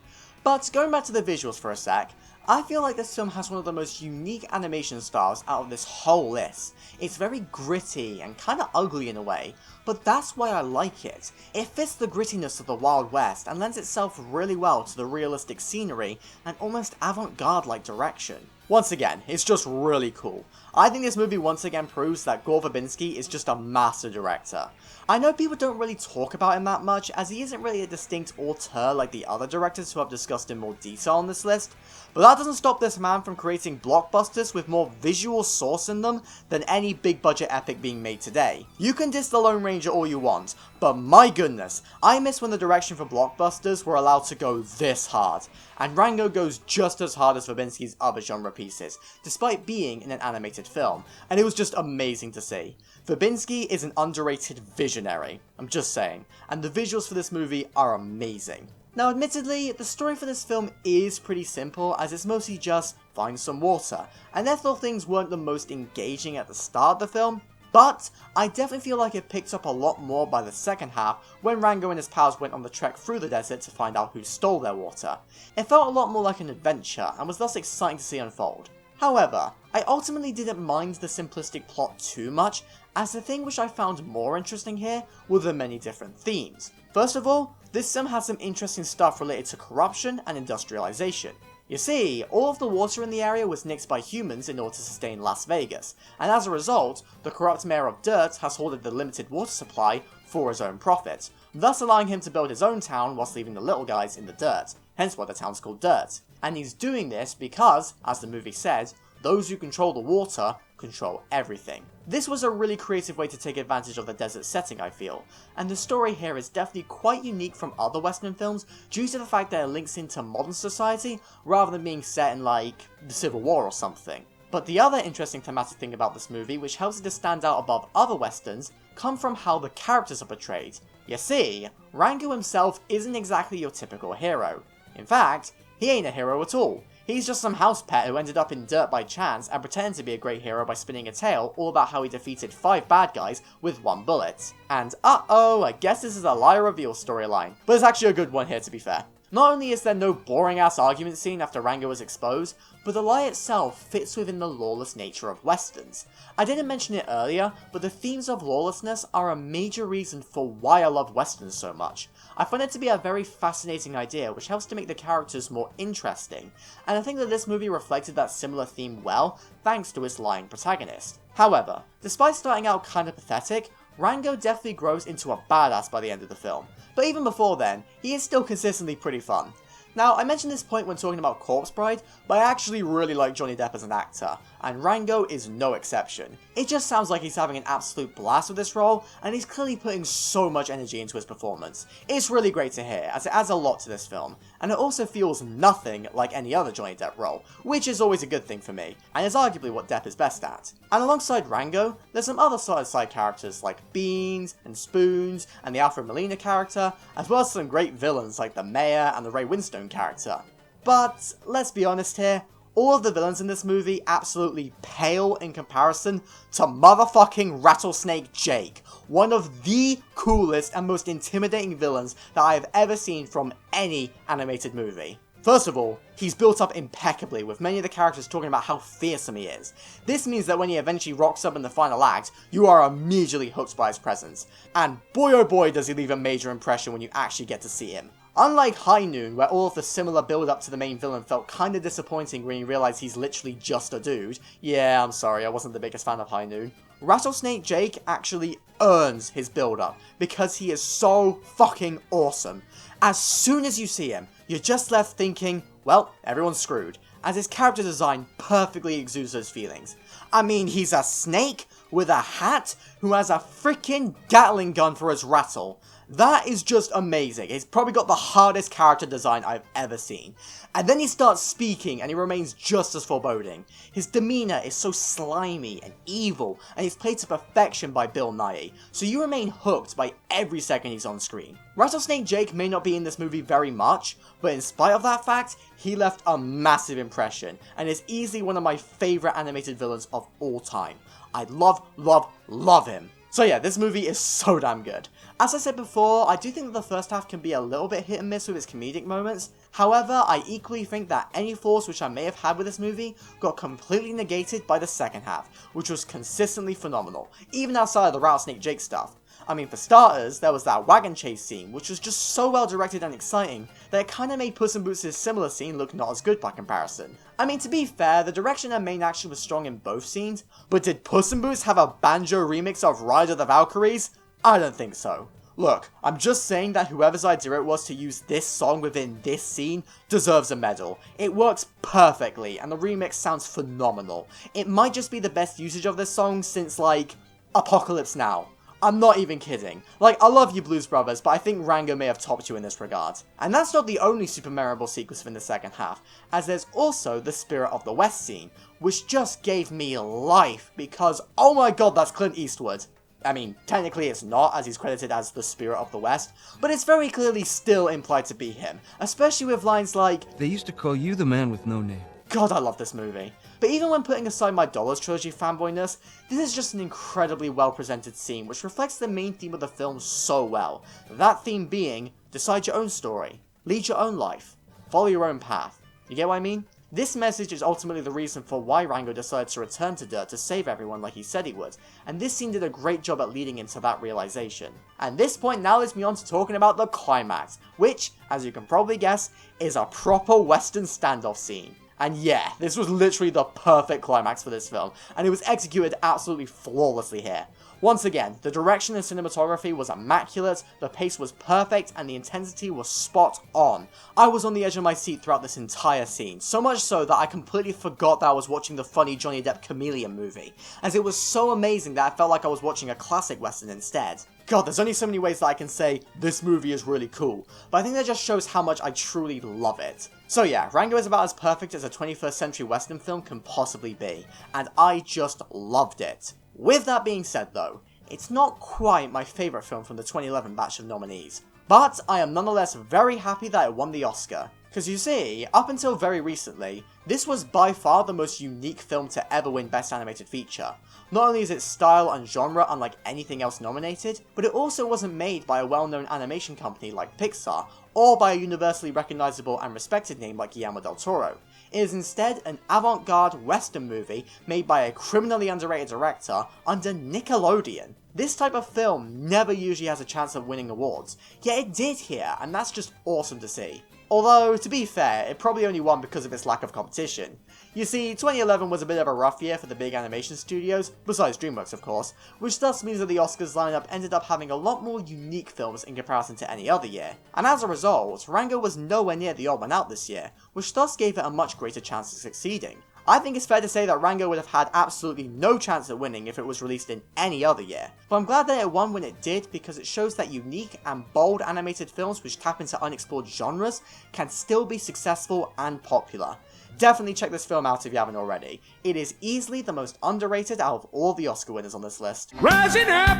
Speaker 1: But going back to the visuals for a sec, I feel like this film has one of the most unique animation styles out of this whole list. It's very gritty and kinda ugly in a way, but that's why I like it. It fits the grittiness of the Wild West and lends itself really well to the realistic scenery and almost avant-garde like direction. Once again, it's just really cool. I think this movie once again proves that Gore Verbinski is just a master director. I know people don't really talk about him that much, as he isn't really a distinct auteur like the other directors who I've discussed in more detail on this list, but that doesn't stop this man from creating blockbusters with more visual sauce in them than any big budget epic being made today. You can diss The Lone Ranger all you want, but my goodness, I miss when the direction for blockbusters were allowed to go this hard, and Rango goes just as hard as Verbinski's other genre pieces, despite being in an animated film, and it was just amazing to see. Verbinski is an underrated visionary, I'm just saying, and the visuals for this movie are amazing. Now admittedly, the story for this film is pretty simple, as it's mostly just find some water, and therefore things weren't the most engaging at the start of the film, but I definitely feel like it picked up a lot more by the second half when Rango and his pals went on the trek through the desert to find out who stole their water. It felt a lot more like an adventure, and was thus exciting to see unfold. However, I ultimately didn't mind the simplistic plot too much, as the thing which I found more interesting here were the many different themes. First of all, this film has some interesting stuff related to corruption and industrialization. You see, all of the water in the area was nixed by humans in order to sustain Las Vegas, and as a result, the corrupt mayor of Dirt has hoarded the limited water supply for his own profit, thus allowing him to build his own town whilst leaving the little guys in the dirt, hence why the town's called Dirt. And he's doing this because, as the movie said, those who control the water control everything. This was a really creative way to take advantage of the desert setting, I feel, and the story here is definitely quite unique from other western films due to the fact that it links into modern society rather than being set in like the Civil War or something. But the other interesting thematic thing about this movie which helps it to stand out above other westerns come from how the characters are portrayed. You see, Rango himself isn't exactly your typical hero. In fact, he ain't a hero at all. He's just some house pet who ended up in dirt by chance and pretended to be a great hero by spinning a tale all about how he defeated 5 bad guys with 1 bullet. And uh-oh, I guess this is a lie reveal storyline. But it's actually a good one here, to be fair. Not only is there no boring ass argument scene after Rango is exposed, but the lie itself fits within the lawless nature of westerns. I didn't mention it earlier, but the themes of lawlessness are a major reason for why I love westerns so much. I find it to be a very fascinating idea which helps to make the characters more interesting, and I think that this movie reflected that similar theme well thanks to its lying protagonist. However, despite starting out kinda pathetic, Rango definitely grows into a badass by the end of the film, but even before then, he is still consistently pretty fun. Now, I mentioned this point when talking about Corpse Bride, but I actually really like Johnny Depp as an actor, and Rango is no exception. It just sounds like he's having an absolute blast with this role, and he's clearly putting so much energy into his performance. It's really great to hear, as it adds a lot to this film, and it also feels nothing like any other Johnny Depp role, which is always a good thing for me, and is arguably what Depp is best at. And alongside Rango, there's some other solid side characters like Beans and Spoons and the Alfred Molina character, as well as some great villains like the Mayor and the Ray Winstone character. But let's be honest here, all of the villains in this movie absolutely pale in comparison to motherfucking Rattlesnake Jake, one of the coolest and most intimidating villains that I have ever seen from any animated movie. First of all, he's built up impeccably, with many of the characters talking about how fearsome he is. This means that when he eventually rocks up in the final act, you are immediately hooked by his presence. And boy oh boy does he leave a major impression when you actually get to see him. Unlike High Noon, where all of the similar build up to the main villain felt kinda disappointing when you realise he's literally just a dude. Yeah, I'm sorry, I wasn't the biggest fan of High Noon. Rattlesnake Jake actually earns his build up, because he is so fucking awesome. As soon as you see him, you're just left thinking, well, everyone's screwed, as his character design perfectly exudes those feelings. I mean, he's a snake with a hat who has a freaking Gatling gun for his rattle. That is just amazing. He's probably got the hardest character design I've ever seen. And then he starts speaking and he remains just as foreboding. His demeanor is so slimy and evil, and he's played to perfection by Bill Nighy, so you remain hooked by every second he's on screen. Rattlesnake Jake may not be in this movie very much, but in spite of that fact, he left a massive impression, and is easily one of my favourite animated villains of all time. I love him. So yeah, this movie is so damn good. As I said before, I do think that the first half can be a little bit hit and miss with its comedic moments. However, I equally think that any flaws which I may have had with this movie got completely negated by the second half, which was consistently phenomenal, even outside of the Rattlesnake Jake stuff. I mean, for starters, there was that wagon chase scene, which was just so well directed and exciting that it kinda made Puss in Boots' similar scene look not as good by comparison. I mean, to be fair, the direction and main action was strong in both scenes, but did Puss in Boots have a banjo remix of Ride of the Valkyries? I don't think so. Look, I'm just saying that whoever's idea it was to use this song within this scene deserves a medal. It works perfectly, and the remix sounds phenomenal. It might just be the best usage of this song since, like, Apocalypse Now. I'm not even kidding. Like, I love you Blues Brothers, but I think Rango may have topped you in this regard. And that's not the only super memorable sequence within the second half, as there's also the Spirit of the West scene, which just gave me life, because oh my god, that's Clint Eastwood. I mean, technically it's not, as he's credited as the Spirit of the West, but it's very clearly still implied to be him, especially with lines like,
Speaker 8: "They used to call you the man with no name."
Speaker 1: God, I love this movie. But even when putting aside my Dollars Trilogy fanboyness, this is just an incredibly well presented scene which reflects the main theme of the film so well. That theme being, decide your own story, lead your own life, follow your own path. You get what I mean? This message is ultimately the reason for why Rango decided to return to Dirt to save everyone like he said he would, and this scene did a great job at leading into that realization. And this point now leads me on to talking about the climax, which, as you can probably guess, is a proper Western standoff scene. And yeah, this was literally the perfect climax for this film, and it was executed absolutely flawlessly here. Once again, the direction and cinematography was immaculate, the pace was perfect, and the intensity was spot on. I was on the edge of my seat throughout this entire scene, so much so that I completely forgot that I was watching the funny Johnny Depp Chameleon movie, as it was so amazing that I felt like I was watching a classic western instead. God, there's only so many ways that I can say, this movie is really cool, but I think that just shows how much I truly love it. So yeah, Rango is about as perfect as a 21st century western film can possibly be, and I just loved it. With that being said though, it's not quite my favourite film from the 2011 batch of nominees, but I am nonetheless very happy that it won the Oscar. Because you see, up until very recently, this was by far the most unique film to ever win Best Animated Feature. Not only is its style and genre unlike anything else nominated, but it also wasn't made by a well-known animation company like Pixar, or by a universally recognisable and respected name like Guillermo del Toro. It is instead an avant-garde western movie made by a criminally underrated director under Nickelodeon. This type of film never usually has a chance of winning awards, yet it did here, and that's just awesome to see. Although, to be fair, it probably only won because of its lack of competition. You see, 2011 was a bit of a rough year for the big animation studios, besides DreamWorks of course, which thus means that the Oscars lineup ended up having a lot more unique films in comparison to any other year, and as a result, Rango was nowhere near the odd one out this year, which thus gave it a much greater chance of succeeding. I think it's fair to say that Rango would have had absolutely no chance at winning if it was released in any other year, but I'm glad that it won when it did because it shows that unique and bold animated films which tap into unexplored genres can still be successful and popular. Definitely check this film out if you haven't already. It is easily the most underrated out of all the Oscar winners on this list.
Speaker 4: Rising up,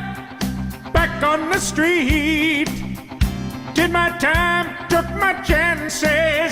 Speaker 4: back on the street, did my time. took my chances.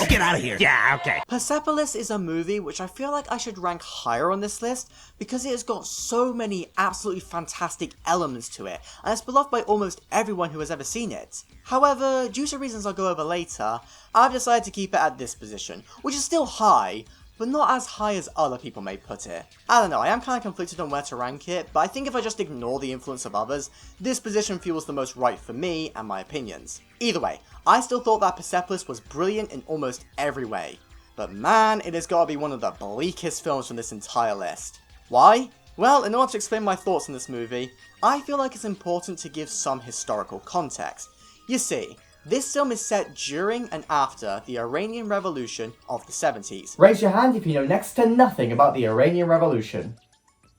Speaker 4: Oh, get out of here. Yeah, okay.
Speaker 1: Persepolis is a movie which I feel like I should rank higher on this list because it has got so many absolutely fantastic elements to it, and it's beloved by almost everyone who has ever seen it. However, due to reasons I'll go over later, I've decided to keep it at this position, which is still high, but not as high as other people may put it. I don't know, I am kind of conflicted on where to rank it, but I think if I just ignore the influence of others, this position feels the most right for me and my opinions. Either way, I still thought that Persepolis was brilliant in almost every way. But man, it has got to be one of the bleakest films from this entire list. Why? Well, in order to explain my thoughts on this movie, I feel like it's important to give some historical context. You see, this film is set during and after the Iranian Revolution of the 70s.
Speaker 9: Raise your hand if you know next to nothing about the Iranian Revolution.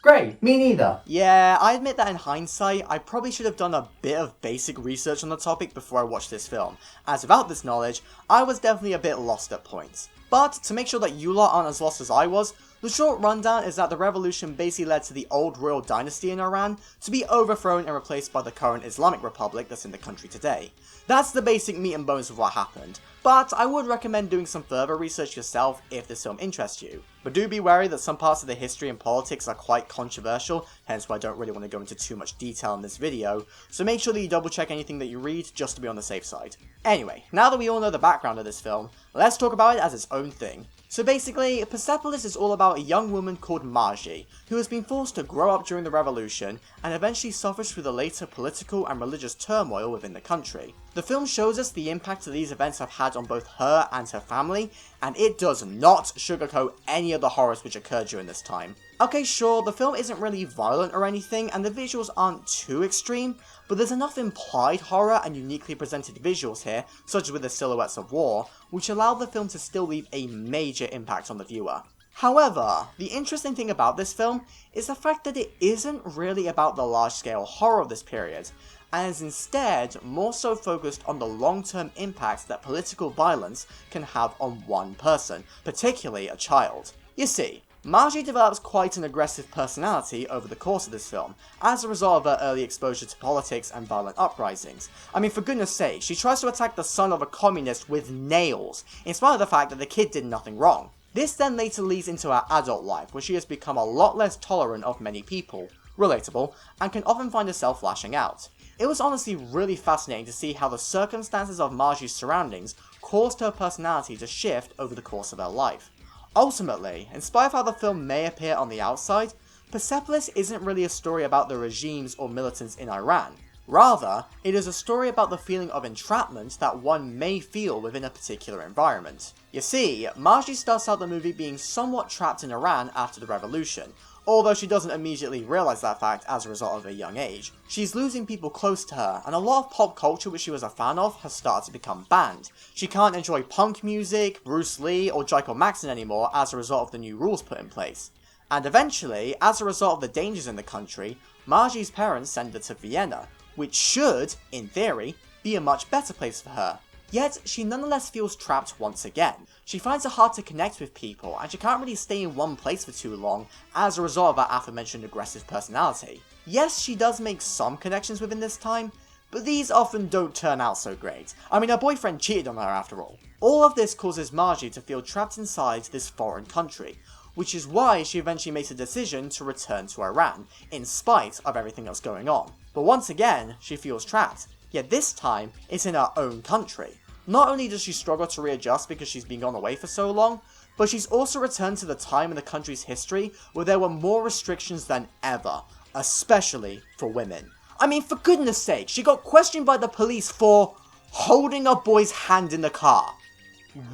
Speaker 9: Great, me neither.
Speaker 1: Yeah, I admit that in hindsight, I probably should have done a bit of basic research on the topic before I watched this film, as without this knowledge, I was definitely a bit lost at points. But to make sure that you lot aren't as lost as I was, the short rundown is that the revolution basically led to the old royal dynasty in Iran to be overthrown and replaced by the current Islamic Republic that's in the country today. That's the basic meat and bones of what happened, but I would recommend doing some further research yourself if this film interests you. But do be wary that some parts of the history and politics are quite controversial, hence why I don't really want to go into too much detail in this video, so make sure that you double check anything that you read just to be on the safe side. Anyway, now that we all know the background of this film, let's talk about it as its own thing. So basically, Persepolis is all about a young woman called Margie, who has been forced to grow up during the revolution, and eventually suffers through the later political and religious turmoil within the country. The film shows us the impact that these events have had on both her and her family, and it does not sugarcoat any of the horrors which occurred during this time. Okay, sure, the film isn't really violent or anything, and the visuals aren't too extreme, but there's enough implied horror and uniquely presented visuals here, such as with the silhouettes of war, which allow the film to still leave a major impact on the viewer. However, the interesting thing about this film is the fact that it isn't really about the large-scale horror of this period, and is instead more so focused on the long-term impacts that political violence can have on one person, particularly a child. You see, Margie develops quite an aggressive personality over the course of this film, as a result of her early exposure to politics and violent uprisings. I mean, for goodness sake, she tries to attack the son of a communist with nails, in spite of the fact that the kid did nothing wrong. This then later leads into her adult life, where she has become a lot less tolerant of many people, relatable, and can often find herself lashing out. It was honestly really fascinating to see how the circumstances of Margie's surroundings caused her personality to shift over the course of her life. Ultimately, in spite of how the film may appear on the outside, Persepolis isn't really a story about the regimes or militants in Iran. Rather, it is a story about the feeling of entrapment that one may feel within a particular environment. You see, Margie starts out the movie being somewhat trapped in Iran after the revolution, although she doesn't immediately realise that fact as a result of her young age. She's losing people close to her, and a lot of pop culture which she was a fan of has started to become banned. She can't enjoy punk music, Bruce Lee, or Michael Jackson anymore as a result of the new rules put in place. And eventually, as a result of the dangers in the country, Margie's parents send her to Vienna, which should, in theory, be a much better place for her. Yet, she nonetheless feels trapped once again. She finds it hard to connect with people, and she can't really stay in one place for too long as a result of her aforementioned aggressive personality. Yes, she does make some connections within this time, but these often don't turn out so great. I mean, her boyfriend cheated on her after all. All of this causes Margie to feel trapped inside this foreign country, which is why she eventually makes a decision to return to Iran, in spite of everything else going on. But once again, she feels trapped, yet this time, it's in her own country. Not only does she struggle to readjust because she's been gone away for so long, but she's also returned to the time in the country's history where there were more restrictions than ever, especially for women. I mean, for goodness sake, she got questioned by the police for holding a boy's hand in the car.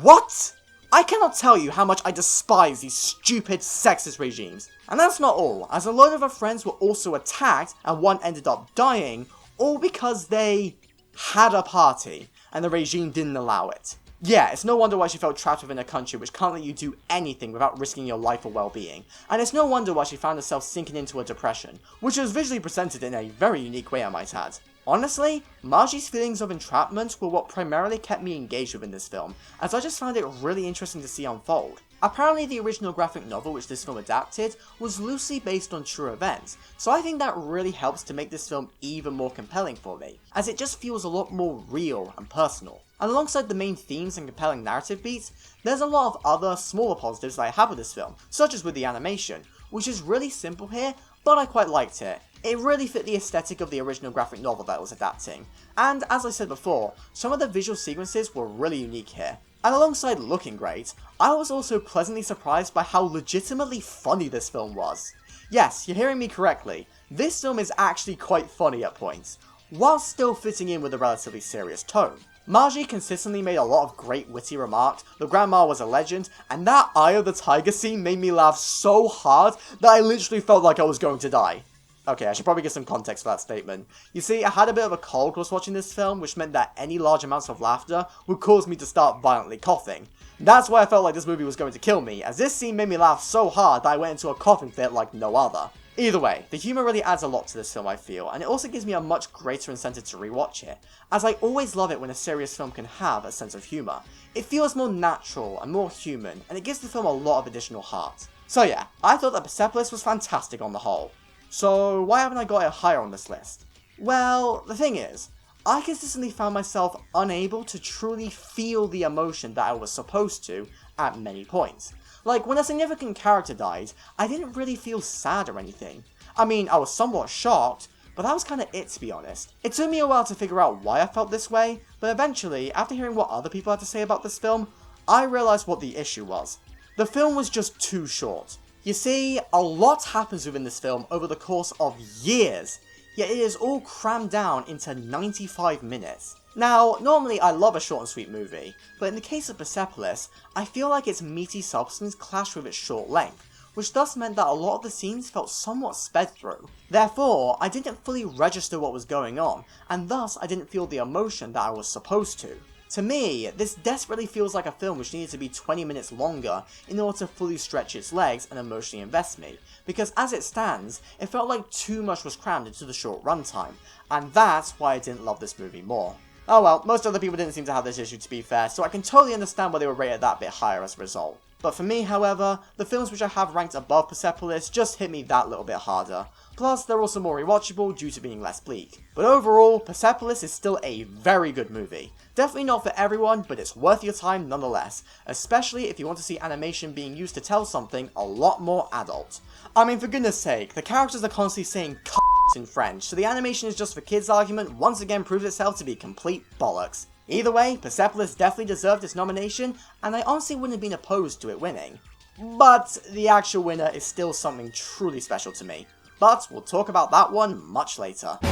Speaker 1: What? I cannot tell you how much I despise these stupid sexist regimes. And that's not all, as a load of her friends were also attacked and one ended up dying, all because they had a party and the regime didn't allow it. Yeah, it's no wonder why she felt trapped within a country which can't let you do anything without risking your life or well-being, and it's no wonder why she found herself sinking into a depression, which was visually presented in a very unique way I might add. Honestly, Margie's feelings of entrapment were what primarily kept me engaged within this film, as I just found it really interesting to see unfold. Apparently the original graphic novel which this film adapted was loosely based on true events, so I think that really helps to make this film even more compelling for me, as it just feels a lot more real and personal. And alongside the main themes and compelling narrative beats, there's a lot of other, smaller positives that I have with this film, such as with the animation, which is really simple here, but I quite liked it. It really fit the aesthetic of the original graphic novel that it was adapting, and as I said before, some of the visual sequences were really unique here. And alongside looking great, I was also pleasantly surprised by how legitimately funny this film was. Yes, you're hearing me correctly, this film is actually quite funny at points, while still fitting in with a relatively serious tone. Margie consistently made a lot of great witty remarks, the grandma was a legend, and that Eye of the Tiger scene made me laugh so hard that I literally felt like I was going to die. Okay, I should probably give some context for that statement. You see, I had a bit of a cold whilst watching this film, which meant that any large amounts of laughter would cause me to start violently coughing. That's why I felt like this movie was going to kill me, as this scene made me laugh so hard that I went into a coughing fit like no other. Either way, the humour really adds a lot to this film I feel, and it also gives me a much greater incentive to rewatch it, as I always love it when a serious film can have a sense of humour. It feels more natural and more human, and it gives the film a lot of additional heart. So yeah, I thought that Persepolis was fantastic on the whole. So why haven't I got it higher on this list? Well, the thing is, I consistently found myself unable to truly feel the emotion that I was supposed to at many points. Like, when a significant character died, I didn't really feel sad or anything. I mean, I was somewhat shocked, but that was kinda it, to be honest. It took me a while to figure out why I felt this way, but eventually, after hearing what other people had to say about this film, I realised what the issue was. The film was just too short. You see, a lot happens within this film over the course of years, yet it is all crammed down into 95 minutes. Now, normally I love a short and sweet movie, but in the case of Persepolis, I feel like its meaty substance clashed with its short length, which thus meant that a lot of the scenes felt somewhat sped through. Therefore, I didn't fully register what was going on, and thus I didn't feel the emotion that I was supposed to. To me, this desperately feels like a film which needed to be 20 minutes longer in order to fully stretch its legs and emotionally invest me, because as it stands, it felt like too much was crammed into the short runtime, and that's why I didn't love this movie more. Oh well, most other people didn't seem to have this issue, to be fair, so I can totally understand why they were rated that bit higher as a result. But for me, however, the films which I have ranked above Persepolis just hit me that little bit harder. Plus, they're also more rewatchable due to being less bleak. But overall, Persepolis is still a very good movie. Definitely not for everyone, but it's worth your time nonetheless, especially if you want to see animation being used to tell something a lot more adult. I mean, for goodness sake, the characters are constantly saying in French, so the animation is just for kids argument once again proves itself to be complete bollocks. Either way, Persepolis definitely deserved its nomination, and I honestly wouldn't have been opposed to it winning. But the actual winner is still something truly special to me. But we'll talk about that one much later.
Speaker 4: You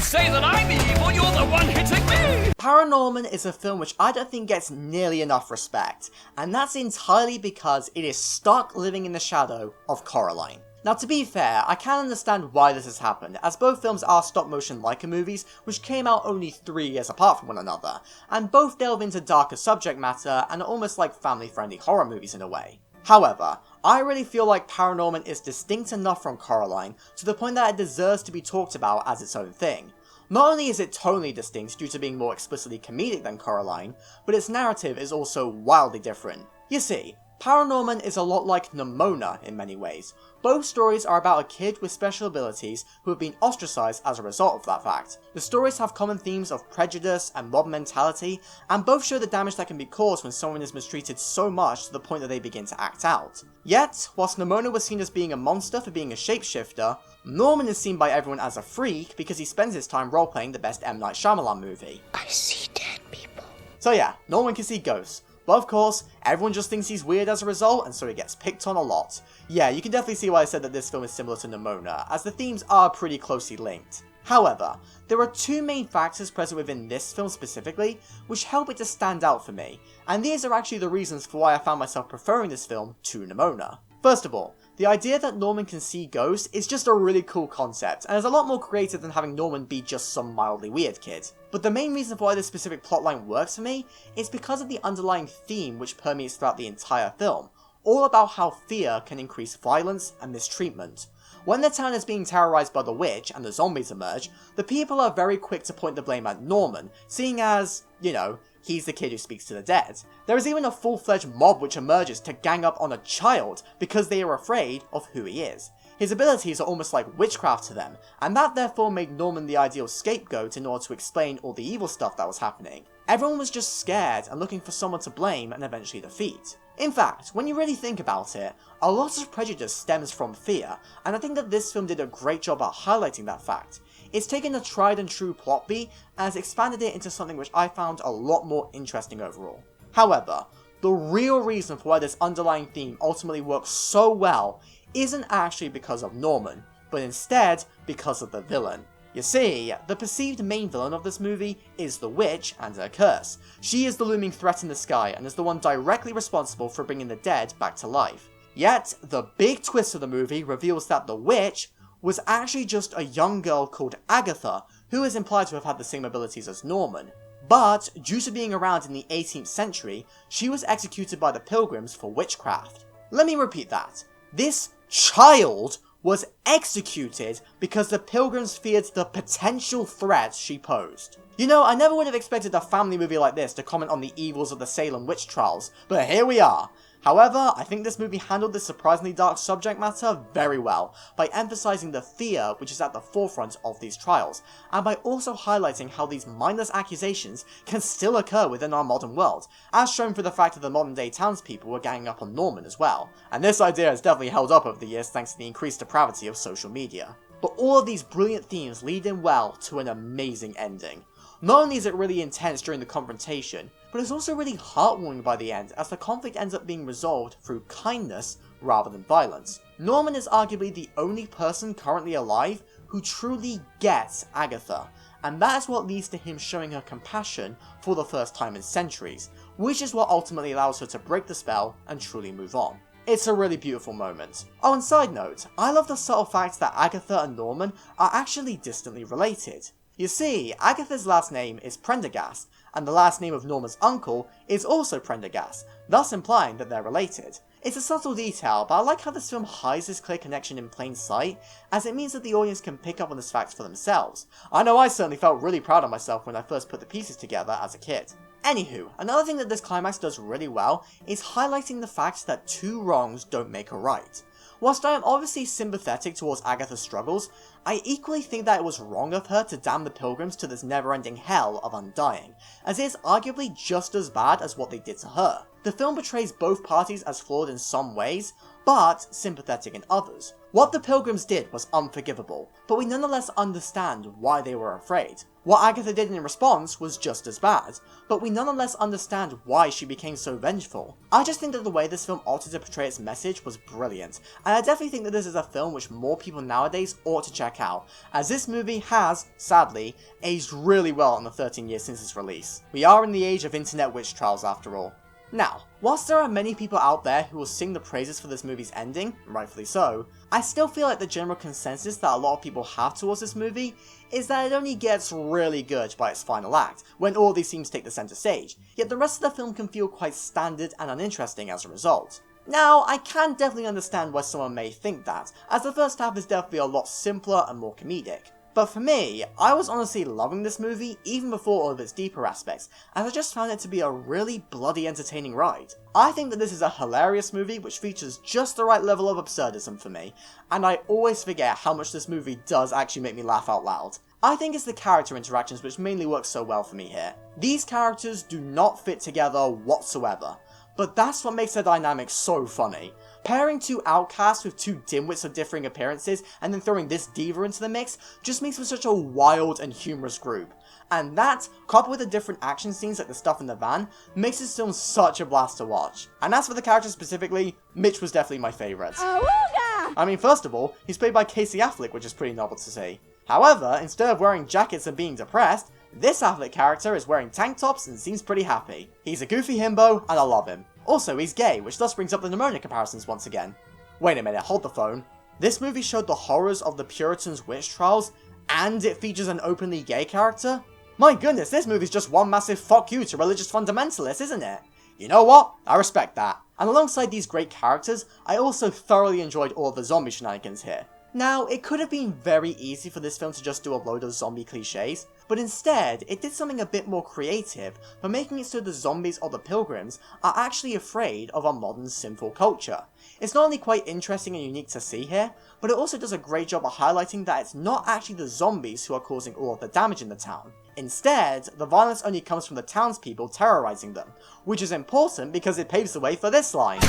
Speaker 4: say that I'm evil, you're the one hitting me!
Speaker 1: Paranorman is a film which I don't think gets nearly enough respect, and that's entirely because it is stuck living in the shadow of Coraline. Now, to be fair, I can understand why this has happened, as both films are stop-motion Leica movies, which came out only 3 years apart from one another, and both delve into darker subject matter and are almost like family-friendly horror movies in a way. However, I really feel like Paranorman is distinct enough from Coraline to the point that it deserves to be talked about as its own thing. Not only is it tonally distinct due to being more explicitly comedic than Coraline, but its narrative is also wildly different. You see, Paranorman is a lot like Nemo in many ways. Both stories are about a kid with special abilities who have been ostracized as a result of that fact. The stories have common themes of prejudice and mob mentality, and both show the damage that can be caused when someone is mistreated so much to the point that they begin to act out. Yet, whilst Nemo was seen as being a monster for being a shapeshifter, Norman is seen by everyone as a freak because he spends his time roleplaying the best M. Night Shyamalan movie.
Speaker 3: I see dead people.
Speaker 1: So yeah, Norman can see ghosts. But of course, everyone just thinks he's weird as a result, and so he gets picked on a lot. Yeah, you can definitely see why I said that this film is similar to Nemo, as the themes are pretty closely linked. However, there are two main factors present within this film specifically, which help it to stand out for me, and these are actually the reasons for why I found myself preferring this film to Nemo. First of all, the idea that Norman can see ghosts is just a really cool concept, and is a lot more creative than having Norman be just some mildly weird kid. But the main reason for why this specific plotline works for me is because of the underlying theme which permeates throughout the entire film, all about how fear can increase violence and mistreatment. When the town is being terrorized by the witch and the zombies emerge, the people are very quick to point the blame at Norman, seeing as, you know, he's the kid who speaks to the dead. There is even a full-fledged mob which emerges to gang up on a child because they are afraid of who he is. His abilities are almost like witchcraft to them, and that therefore made Norman the ideal scapegoat in order to explain all the evil stuff that was happening. Everyone was just scared and looking for someone to blame and eventually defeat. In fact, when you really think about it, a lot of prejudice stems from fear, and I think that this film did a great job at highlighting that fact. It's taken a tried and true plot beat and has expanded it into something which I found a lot more interesting overall. However, the real reason for why this underlying theme ultimately works so well isn't actually because of Norman, but instead because of the villain. You see, the perceived main villain of this movie is the witch and her curse. She is the looming threat in the sky and is the one directly responsible for bringing the dead back to life. Yet, the big twist of the movie reveals that the witch was actually just a young girl called Agatha, who is implied to have had the same abilities as Norman. But, due to being around in the 18th century, she was executed by the Pilgrims for witchcraft. Let me repeat that. This child was executed because the Pilgrims feared the potential threat she posed. You know, I never would have expected a family movie like this to comment on the evils of the Salem witch trials, but here we are. However, I think this movie handled this surprisingly dark subject matter very well, by emphasizing the fear which is at the forefront of these trials, and by also highlighting how these mindless accusations can still occur within our modern world, as shown through the fact that the modern day townspeople were ganging up on Norman as well. And this idea has definitely held up over the years thanks to the increased depravity of social media. But all of these brilliant themes lead in well to an amazing ending. Not only is it really intense during the confrontation, but it's also really heartwarming by the end as the conflict ends up being resolved through kindness rather than violence. Norman is arguably the only person currently alive who truly gets Agatha, and that is what leads to him showing her compassion for the first time in centuries, which is what ultimately allows her to break the spell and truly move on. It's a really beautiful moment. Oh, and side note, I love the subtle fact that Agatha and Norman are actually distantly related. You see, Agatha's last name is Prendergast, and the last name of Norman's uncle is also Prendergast, thus implying that they're related. It's a subtle detail, but I like how this film hides this clear connection in plain sight, as it means that the audience can pick up on this fact for themselves. I know I certainly felt really proud of myself when I first put the pieces together as a kid. Anywho, another thing that this climax does really well is highlighting the fact that two wrongs don't make a right. Whilst I am obviously sympathetic towards Agatha's struggles, I equally think that it was wrong of her to damn the Pilgrims to this never-ending hell of undying, as it is arguably just as bad as what they did to her. The film portrays both parties as flawed in some ways, but sympathetic in others. What the Pilgrims did was unforgivable, but we nonetheless understand why they were afraid. What Agatha did in response was just as bad, but we nonetheless understand why she became so vengeful. I just think that the way this film altered to portray its message was brilliant, and I definitely think that this is a film which more people nowadays ought to check out, as this movie has, sadly, aged really well in the 13 years since its release. We are in the age of internet witch trials after all. Now, whilst there are many people out there who will sing the praises for this movie's ending, rightfully so, I still feel like the general consensus that a lot of people have towards this movie is that it only gets really good by its final act, when all these themes take the centre stage, yet the rest of the film can feel quite standard and uninteresting as a result. Now, I can definitely understand why someone may think that, as the first half is definitely a lot simpler and more comedic. But for me, I was honestly loving this movie even before all of its deeper aspects, as I just found it to be a really bloody entertaining ride. I think that this is a hilarious movie which features just the right level of absurdism for me, and I always forget how much this movie does actually make me laugh out loud. I think it's the character interactions which mainly work so well for me here. These characters do not fit together whatsoever, but that's what makes their dynamic so funny. Pairing two outcasts with two dimwits of differing appearances and then throwing this diva into the mix just makes for such a wild and humorous group. And that, coupled with the different action scenes like the stuff in the van, makes this film such a blast to watch. And as for the characters specifically, Mitch was definitely my favourite. I mean, first of all, he's played by Casey Affleck, which is pretty novel to see. However, instead of wearing jackets and being depressed, this Affleck character is wearing tank tops and seems pretty happy. He's a goofy himbo, and I love him. Also, he's gay, which thus brings up the pneumonia comparisons once again. Wait a minute, hold the phone. This movie showed the horrors of the Puritans' witch trials, and it features an openly gay character? My goodness, this movie's just one massive fuck you to religious fundamentalists, isn't it? You know what? I respect that. And alongside these great characters, I also thoroughly enjoyed all of the zombie shenanigans here. Now, it could have been very easy for this film to just do a load of zombie cliches, but instead it did something a bit more creative by making it so the zombies or the pilgrims are actually afraid of our modern sinful culture. It's not only quite interesting and unique to see here, but it also does a great job of highlighting that it's not actually the zombies who are causing all of the damage in the town. Instead, the violence only comes from the townspeople terrorizing them, which is important because it paves the way for this line.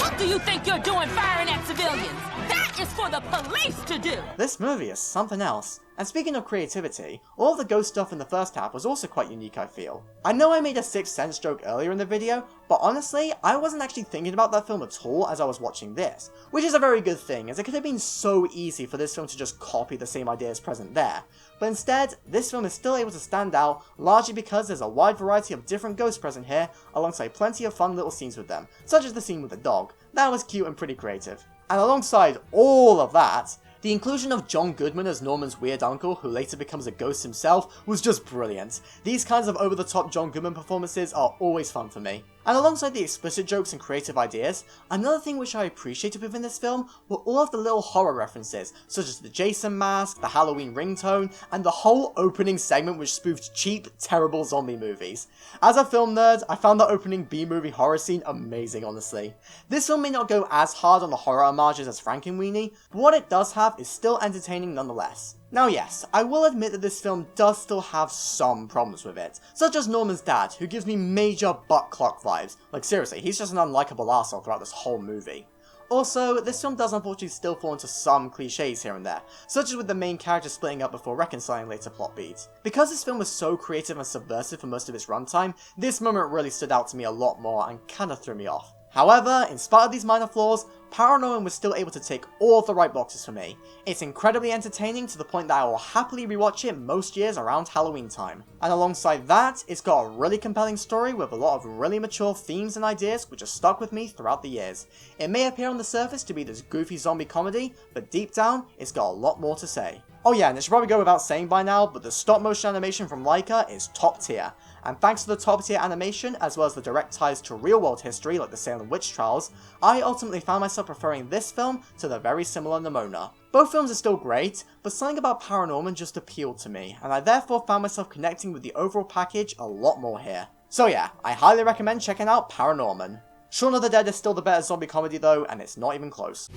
Speaker 10: What do you think you're doing firing at civilians? That is for the police to do!
Speaker 1: This movie is something else. And speaking of creativity, all of the ghost stuff in the first half was also quite unique, I feel. I know I made a Sixth Sense joke earlier in the video, but honestly, I wasn't actually thinking about that film at all as I was watching this, which is a very good thing, as it could have been so easy for this film to just copy the same ideas present there. But instead, this film is still able to stand out, largely because there's a wide variety of different ghosts present here, alongside plenty of fun little scenes with them, such as the scene with the dog. That was cute and pretty creative. And alongside all of that, the inclusion of John Goodman as Norman's weird uncle, who later becomes a ghost himself, was just brilliant. These kinds of over-the-top John Goodman performances are always fun for me. And alongside the explicit jokes and creative ideas, another thing which I appreciated within this film were all of the little horror references, such as the Jason mask, the Halloween ringtone, and the whole opening segment which spoofed cheap, terrible zombie movies. As a film nerd, I found the opening B-movie horror scene amazing, honestly. This film may not go as hard on the horror homages as Frankenweenie, but what it does have is still entertaining nonetheless. Now yes, I will admit that this film does still have some problems with it, such as Norman's dad, who gives me major butt clock vibes. Like seriously, he's just an unlikable arsehole throughout this whole movie. Also, this film does unfortunately still fall into some cliches here and there, such as with the main character splitting up before reconciling later plot beats. Because this film was so creative and subversive for most of its runtime, this moment really stood out to me a lot more and kinda threw me off. However, in spite of these minor flaws, Paranorman was still able to tick all of the right boxes for me. It's incredibly entertaining to the point that I will happily rewatch it most years around Halloween time. And alongside that, it's got a really compelling story with a lot of really mature themes and ideas which have stuck with me throughout the years. It may appear on the surface to be this goofy zombie comedy, but deep down, it's got a lot more to say. Oh yeah, and it should probably go without saying by now, but the stop motion animation from Laika is top tier. And thanks to the top tier animation, as well as the direct ties to real world history like the Salem witch trials, I ultimately found myself preferring this film to the very similar Nimona. Both films are still great, but something about Paranorman just appealed to me, and I therefore found myself connecting with the overall package a lot more here. So yeah, I highly recommend checking out Paranorman. Shaun of the Dead is still the better zombie comedy though, and it's not even close.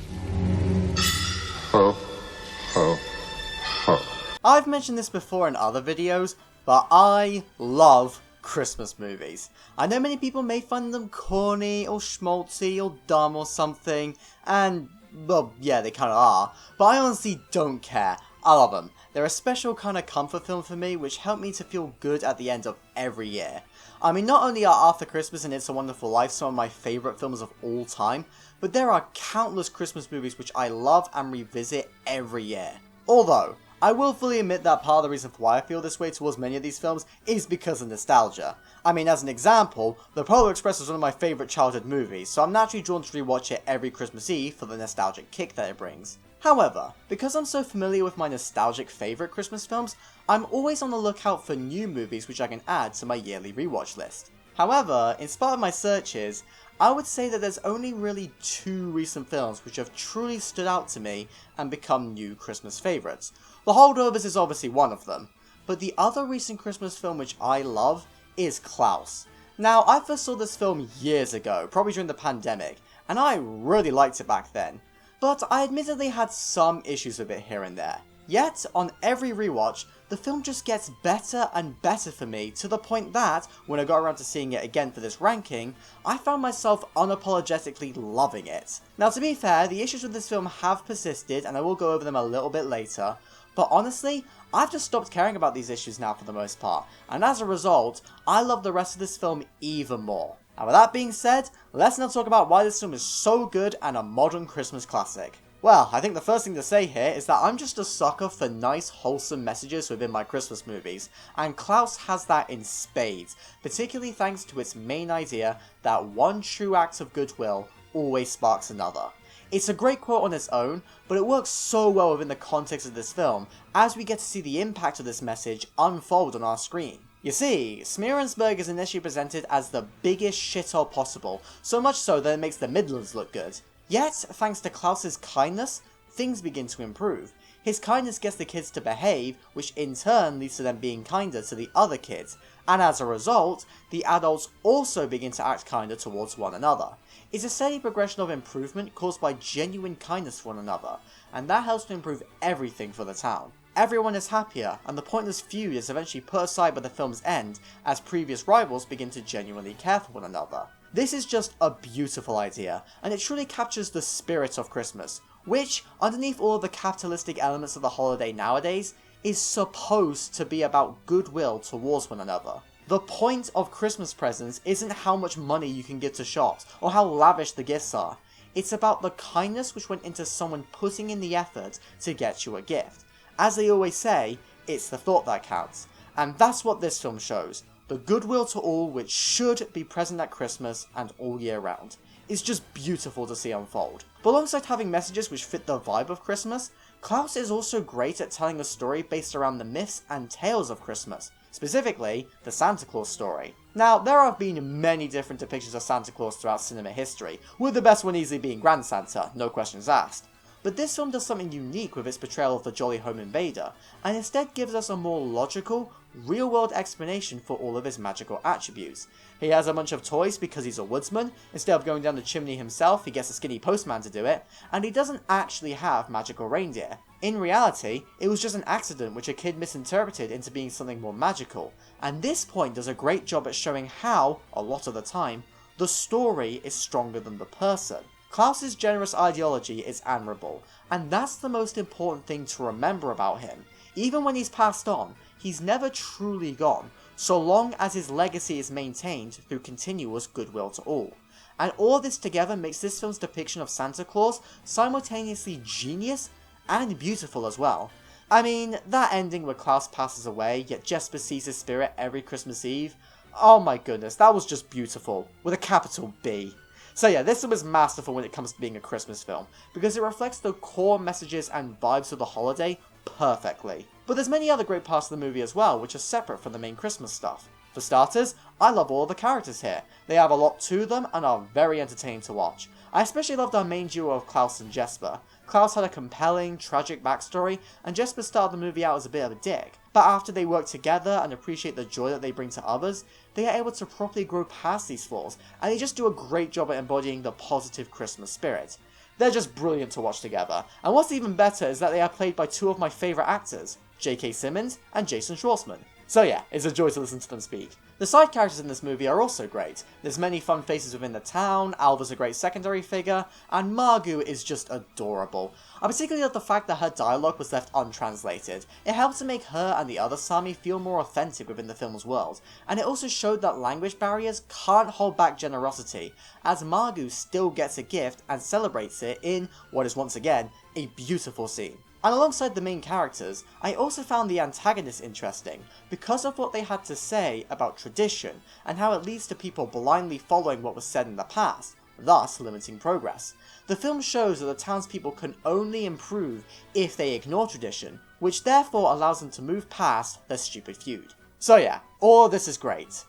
Speaker 1: I've mentioned this before in other videos, but I love Christmas movies. I know many people may find them corny or schmaltzy or dumb or something, and well, yeah, they kinda are, but I honestly don't care. I love them. They're a special kind of comfort film for me, which help me to feel good at the end of every year. I mean, not only are After Christmas and It's a Wonderful Life some of my favourite films of all time, but there are countless Christmas movies which I love and revisit every year. Although, I will fully admit that part of the reason for why I feel this way towards many of these films is because of nostalgia. I mean, as an example, The Polar Express was one of my favourite childhood movies, so I'm naturally drawn to rewatch it every Christmas Eve for the nostalgic kick that it brings. However, because I'm so familiar with my nostalgic favourite Christmas films, I'm always on the lookout for new movies which I can add to my yearly rewatch list. However, in spite of my searches, I would say that there's only really 2 recent films which have truly stood out to me and become new Christmas favourites. The Holdovers is obviously one of them, but the other recent Christmas film which I love is Klaus. Now, I first saw this film years ago, probably during the pandemic, and I really liked it back then, but I admittedly had some issues with it here and there. Yet, on every rewatch, the film just gets better and better for me, to the point that, when I got around to seeing it again for this ranking, I found myself unapologetically loving it. Now, to be fair, the issues with this film have persisted, and I will go over them a little bit later, but honestly, I've just stopped caring about these issues now for the most part, and as a result, I love the rest of this film even more. And with that being said, let's now talk about why this film is so good and a modern Christmas classic. Well, I think the first thing to say here is that I'm just a sucker for nice, wholesome messages within my Christmas movies, and Klaus has that in spades, particularly thanks to its main idea that one true act of goodwill always sparks another. It's a great quote on its own, but it works so well within the context of this film, as we get to see the impact of this message unfold on our screen. You see, Smearensburg is initially presented as the biggest shithole possible, so much so that it makes the Midlands look good. Yet, thanks to Klaus's kindness, things begin to improve. His kindness gets the kids to behave, which in turn leads to them being kinder to the other kids, and as a result, the adults also begin to act kinder towards one another. It's a steady progression of improvement caused by genuine kindness for one another, and that helps to improve everything for the town. Everyone is happier, and the pointless feud is eventually put aside by the film's end, as previous rivals begin to genuinely care for one another. This is just a beautiful idea, and it truly captures the spirit of Christmas, which, underneath all of the capitalistic elements of the holiday nowadays, is supposed to be about goodwill towards one another. The point of Christmas presents isn't how much money you can give to shops, or how lavish the gifts are. It's about the kindness which went into someone putting in the effort to get you a gift. As they always say, it's the thought that counts. And that's what this film shows. The goodwill to all which should be present at Christmas and all year round. It's just beautiful to see unfold. But alongside having messages which fit the vibe of Christmas, Klaus is also great at telling a story based around the myths and tales of Christmas. Specifically, the Santa Claus story. Now, there have been many different depictions of Santa Claus throughout cinema history, with the best one easily being Grand Santa, no questions asked. But this film does something unique with its portrayal of the jolly home invader, and instead gives us a more logical, real-world explanation for all of his magical attributes. He has a bunch of toys because he's a woodsman. Instead of going down the chimney himself, he gets a skinny postman to do it, and he doesn't actually have magical reindeer. In reality, it was just an accident which a kid misinterpreted into being something more magical, and this point does a great job at showing how, a lot of the time, the story is stronger than the person. Klaus's generous ideology is admirable, and that's the most important thing to remember about him. Even when he's passed on, he's never truly gone, so long as his legacy is maintained through continuous goodwill to all. And all this together makes this film's depiction of Santa Claus simultaneously genius and beautiful as well. I mean, that ending where Klaus passes away, yet Jesper sees his spirit every Christmas Eve, oh my goodness, that was just beautiful, with a capital B. So yeah, this film is masterful when it comes to being a Christmas film, because it reflects the core messages and vibes of the holiday perfectly. But there's many other great parts of the movie as well, which are separate from the main Christmas stuff. For starters, I love all the characters here. They have a lot to them and are very entertaining to watch. I especially loved our main duo of Klaus and Jesper. Klaus had a compelling, tragic backstory, and Jesper started the movie out as a bit of a dick. But after they work together and appreciate the joy that they bring to others, they are able to properly grow past these flaws, and they just do a great job at embodying the positive Christmas spirit. They're just brilliant to watch together, and what's even better is that they are played by two of my favourite actors, J.K. Simmons and Jason Schwartzman. So yeah, it's a joy to listen to them speak. The side characters in this movie are also great. There's many fun faces within the town, Alva's a great secondary figure, and Margoo is just adorable. I particularly love the fact that her dialogue was left untranslated. It helped to make her and the other Sami feel more authentic within the film's world, and it also showed that language barriers can't hold back generosity, as Margoo still gets a gift and celebrates it in what is once again a beautiful scene. And alongside the main characters, I also found the antagonists interesting, because of what they had to say about tradition, and how it leads to people blindly following what was said in the past, thus limiting progress. The film shows that the townspeople can only improve if they ignore tradition, which therefore allows them to move past their stupid feud. So yeah, all of this is great.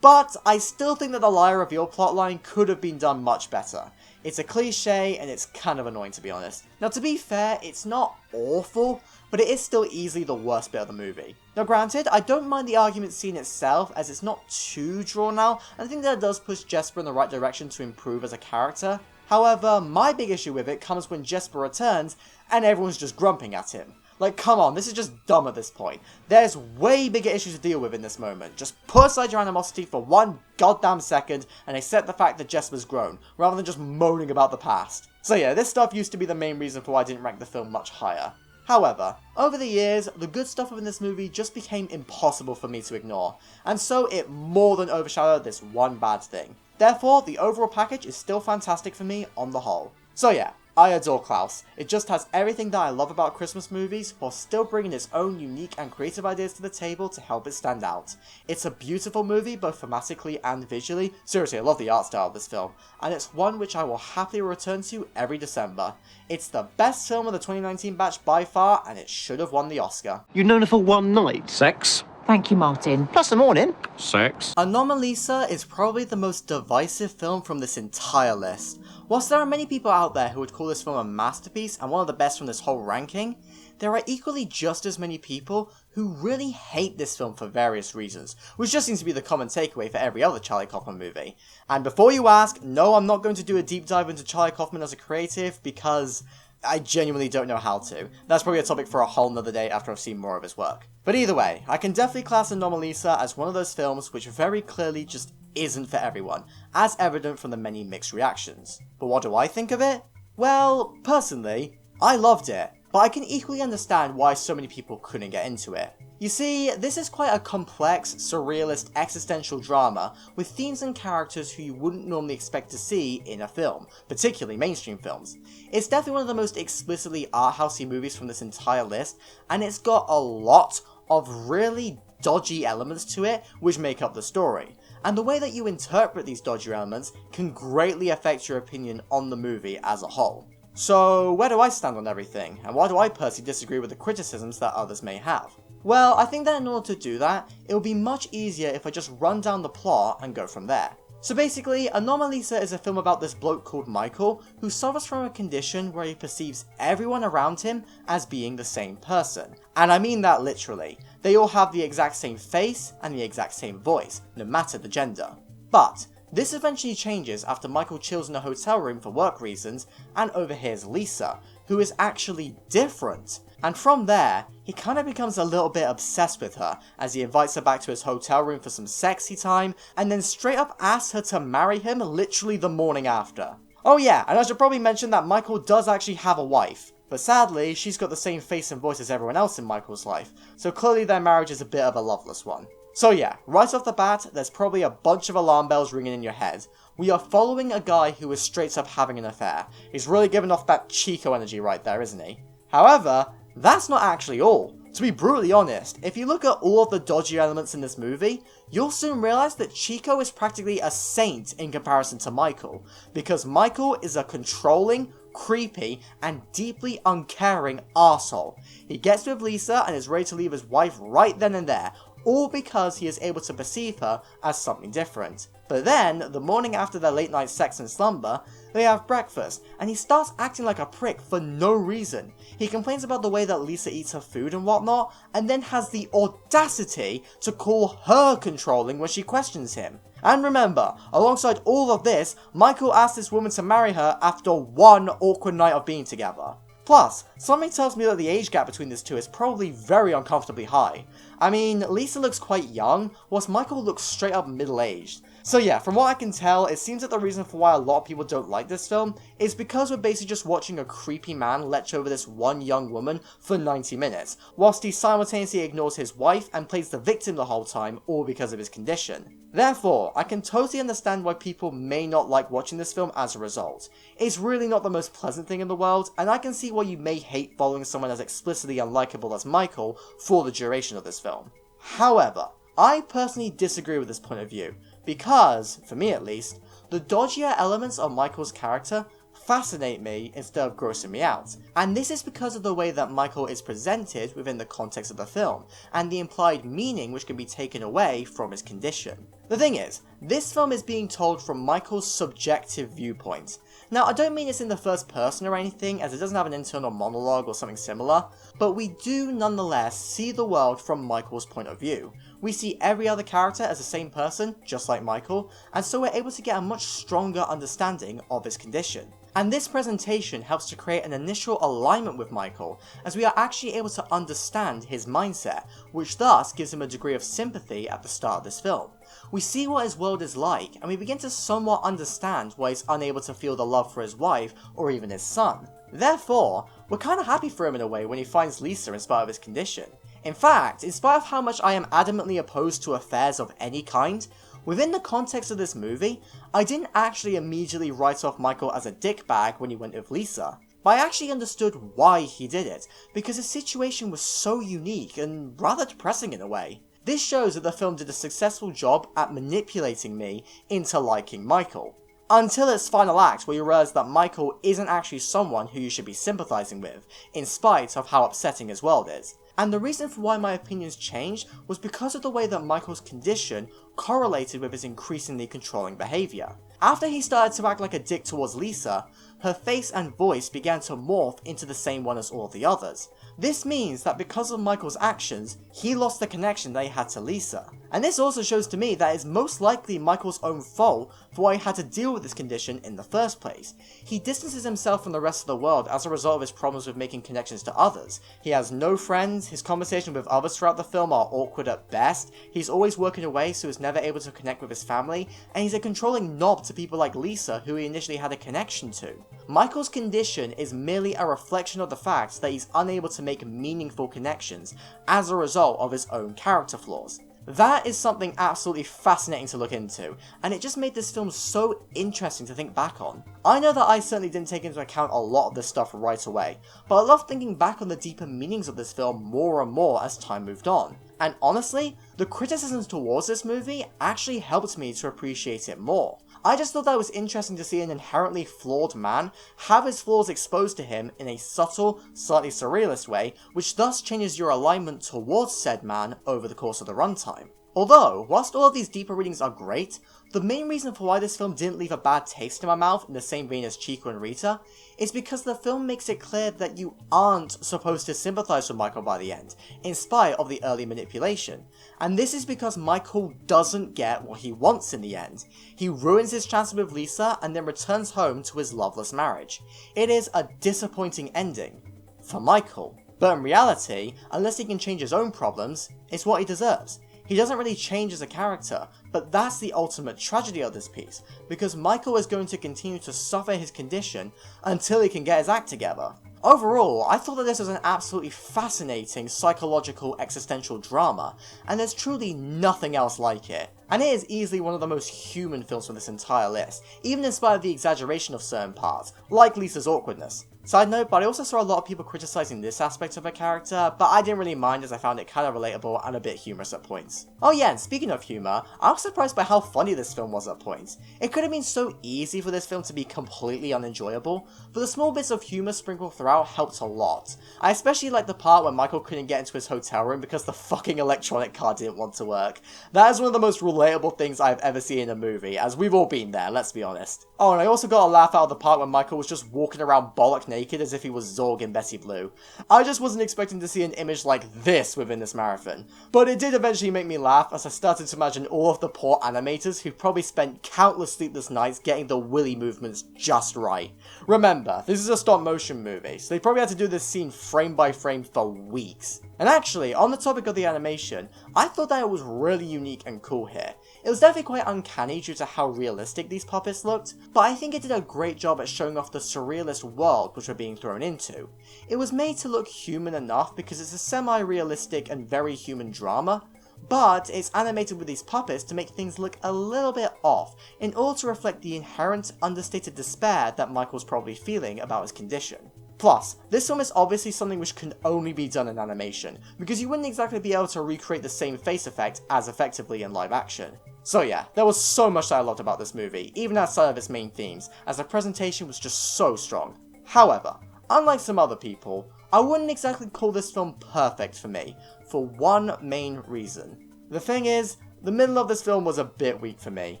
Speaker 1: But I still think that the liar reveal plotline could have been done much better. It's a cliche, and it's kind of annoying to be honest. Now to be fair, it's not awful, but it is still easily the worst bit of the movie. Now granted, I don't mind the argument scene itself, as it's not too drawn out, and I think that it does push Jesper in the right direction to improve as a character. However, my big issue with it comes when Jesper returns, and everyone's just grumping at him. Like, come on, this is just dumb at this point. There's way bigger issues to deal with in this moment. Just put aside your animosity for one goddamn second and accept the fact that Jesper's grown, rather than just moaning about the past. So yeah, this stuff used to be the main reason for why I didn't rank the film much higher. However, over the years, the good stuff within this movie just became impossible for me to ignore, and so it more than overshadowed this one bad thing. Therefore, the overall package is still fantastic for me on the whole. So yeah, I adore Klaus. It just has everything that I love about Christmas movies, while still bringing its own unique and creative ideas to the table to help it stand out. It's a beautiful movie, both thematically and visually. Seriously, I love the art style of this film, and it's one which I will happily return to every December. It's the best film of the 2019 batch by far, and it should have won the Oscar.
Speaker 7: You've known her for one night?
Speaker 8: Sex?
Speaker 11: Thank you, Martin. Plus the morning.
Speaker 7: Sex.
Speaker 1: Anomalisa is probably the most divisive film from this entire list. Whilst there are many people out there who would call this film a masterpiece and one of the best from this whole ranking, there are equally just as many people who really hate this film for various reasons, which just seems to be the common takeaway for every other Charlie Kaufman movie. And before you ask, no, I'm not going to do a deep dive into Charlie Kaufman as a creative, because I genuinely don't know how to. That's probably a topic for a whole nother day after I've seen more of his work. But either way, I can definitely class Anomalisa as one of those films which very clearly just isn't for everyone, as evident from the many mixed reactions. But what do I think of it? Well, personally, I loved it, but I can equally understand why so many people couldn't get into it. You see, this is quite a complex, surrealist, existential drama with themes and characters who you wouldn't normally expect to see in a film, particularly mainstream films. It's definitely one of the most explicitly arthousey movies from this entire list, and it's got a lot of really dodgy elements to it which make up the story. And the way that you interpret these dodgy elements can greatly affect your opinion on the movie as a whole. So, where do I stand on everything, and why do I personally disagree with the criticisms that others may have? Well, I think that in order to do that, it would be much easier if I just run down the plot and go from there. So basically, Anomalisa is a film about this bloke called Michael, who suffers from a condition where he perceives everyone around him as being the same person. And I mean that literally. They all have the exact same face and the exact same voice, no matter the gender. But this eventually changes after Michael chills in a hotel room for work reasons and overhears Lisa, who is actually different. And from there, he kind of becomes a little bit obsessed with her, as he invites her back to his hotel room for some sexy time, and then straight up asks her to marry him literally the morning after. Oh yeah, and I should probably mention that Michael does actually have a wife, but sadly, she's got the same face and voice as everyone else in Michael's life, so clearly their marriage is a bit of a loveless one. So yeah, right off the bat, there's probably a bunch of alarm bells ringing in your head. We are following a guy who is straight up having an affair. He's really giving off that Chico energy right there, isn't he? However, that's not actually all. To be brutally honest, if you look at all of the dodgy elements in this movie, you'll soon realise that Chico is practically a saint in comparison to Michael, because Michael is a controlling, creepy, and deeply uncaring arsehole. He gets with Lisa and is ready to leave his wife right then and there, all because he is able to perceive her as something different. But then, the morning after their late night sex and slumber, they have breakfast, and he starts acting like a prick for no reason. He complains about the way that Lisa eats her food and whatnot, and then has the audacity to call her controlling when she questions him. And remember, alongside all of this, Michael asks this woman to marry her after one awkward night of being together. Plus, something tells me that the age gap between these two is probably very uncomfortably high. I mean, Lisa looks quite young, whilst Michael looks straight up middle-aged. So yeah, from what I can tell, it seems that the reason for why a lot of people don't like this film is because we're basically just watching a creepy man lech over this one young woman for 90 minutes, whilst he simultaneously ignores his wife and plays the victim the whole time, all because of his condition. Therefore, I can totally understand why people may not like watching this film as a result. It's really not the most pleasant thing in the world, and I can see why you may hate following someone as explicitly unlikable as Michael for the duration of this film. However, I personally disagree with this point of view, because, for me at least, the dodgier elements of Michael's character fascinate me instead of grossing me out. And this is because of the way that Michael is presented within the context of the film, and the implied meaning which can be taken away from his condition. The thing is, this film is being told from Michael's subjective viewpoint. Now, I don't mean it's in the first person or anything, as it doesn't have an internal monologue or something similar, but we do nonetheless see the world from Michael's point of view. We see every other character as the same person, just like Michael, and so we're able to get a much stronger understanding of his condition. And this presentation helps to create an initial alignment with Michael, as we are actually able to understand his mindset, which thus gives him a degree of sympathy at the start of this film. We see what his world is like, and we begin to somewhat understand why he's unable to feel the love for his wife, or even his son. Therefore, we're kinda happy for him in a way when he finds Lisa in spite of his condition. In fact, in spite of how much I am adamantly opposed to affairs of any kind, within the context of this movie, I didn't actually immediately write off Michael as a dickbag when he went with Lisa. But I actually understood why he did it, because his situation was so unique and rather depressing in a way. This shows that the film did a successful job at manipulating me into liking Michael. Until its final act, where you realise that Michael isn't actually someone who you should be sympathising with, in spite of how upsetting his world is. And the reason for why my opinions changed was because of the way that Michael's condition correlated with his increasingly controlling behaviour. After he started to act like a dick towards Lisa, her face and voice began to morph into the same one as all the others. This means that because of Michael's actions, he lost the connection that he had to Lisa. And this also shows to me that it's most likely Michael's own fault for why he had to deal with this condition in the first place. He distances himself from the rest of the world as a result of his problems with making connections to others. He has no friends, his conversations with others throughout the film are awkward at best, he's always working away so he's never able to connect with his family, and he's a controlling knob to people like Lisa who he initially had a connection to. Michael's condition is merely a reflection of the fact that he's unable to make meaningful connections as a result of his own character flaws. That is something absolutely fascinating to look into, and it just made this film so interesting to think back on. I know that I certainly didn't take into account a lot of this stuff right away, but I love thinking back on the deeper meanings of this film more and more as time moved on. And honestly, the criticisms towards this movie actually helped me to appreciate it more. I just thought that it was interesting to see an inherently flawed man have his flaws exposed to him in a subtle, slightly surrealist way, which thus changes your alignment towards said man over the course of the runtime. Although, whilst all of these deeper readings are great, the main reason for why this film didn't leave a bad taste in my mouth in the same vein as Chico and Rita is because the film makes it clear that you aren't supposed to sympathise with Michael by the end, in spite of the early manipulation. And this is because Michael doesn't get what he wants in the end. He ruins his chances with Lisa and then returns home to his loveless marriage. It is a disappointing ending for Michael, but in reality, unless he can change his own problems, it's what he deserves. He doesn't really change as a character, but that's the ultimate tragedy of this piece, because Michael is going to continue to suffer his condition until he can get his act together. Overall, I thought that this was an absolutely fascinating psychological existential drama, and there's truly nothing else like it. And it is easily one of the most human films from this entire list, even in spite of the exaggeration of certain parts, like Lisa's awkwardness. Side note, but I also saw a lot of people criticizing this aspect of her character, but I didn't really mind as I found it kind of relatable and a bit humorous at points. Oh yeah, and speaking of humor, I was surprised by how funny this film was at points. It could have been so easy for this film to be completely unenjoyable, but the small bits of humor sprinkled throughout helped a lot. I especially liked the part where Michael couldn't get into his hotel room because the fucking electronic car didn't want to work. That is one of the most relatable things I've ever seen in a movie, as we've all been there, let's be honest. Oh, and I also got a laugh out of the part when Michael was just walking around bollock naked as if he was Zorg in Betty Blue. I just wasn't expecting to see an image like this within this marathon, but it did eventually make me laugh as I started to imagine all of the poor animators who probably spent countless sleepless nights getting the willy movements just right. Remember, this is a stop motion movie, so they probably had to do this scene frame by frame for weeks. And actually, on the topic of the animation, I thought that it was really unique and cool here. It was definitely quite uncanny due to how realistic these puppets looked, but I think it did a great job at showing off the surrealist world which we're being thrown into. It was made to look human enough because it's a semi-realistic and very human drama, but it's animated with these puppets to make things look a little bit off, in order to reflect the inherent understated despair that Michael's probably feeling about his condition. Plus, this film is obviously something which can only be done in animation, because you wouldn't exactly be able to recreate the same face effect as effectively in live action. So yeah, there was so much that I loved about this movie, even outside of its main themes, as the presentation was just so strong. However, unlike some other people, I wouldn't exactly call this film perfect for me, for one main reason. The thing is, the middle of this film was a bit weak for me,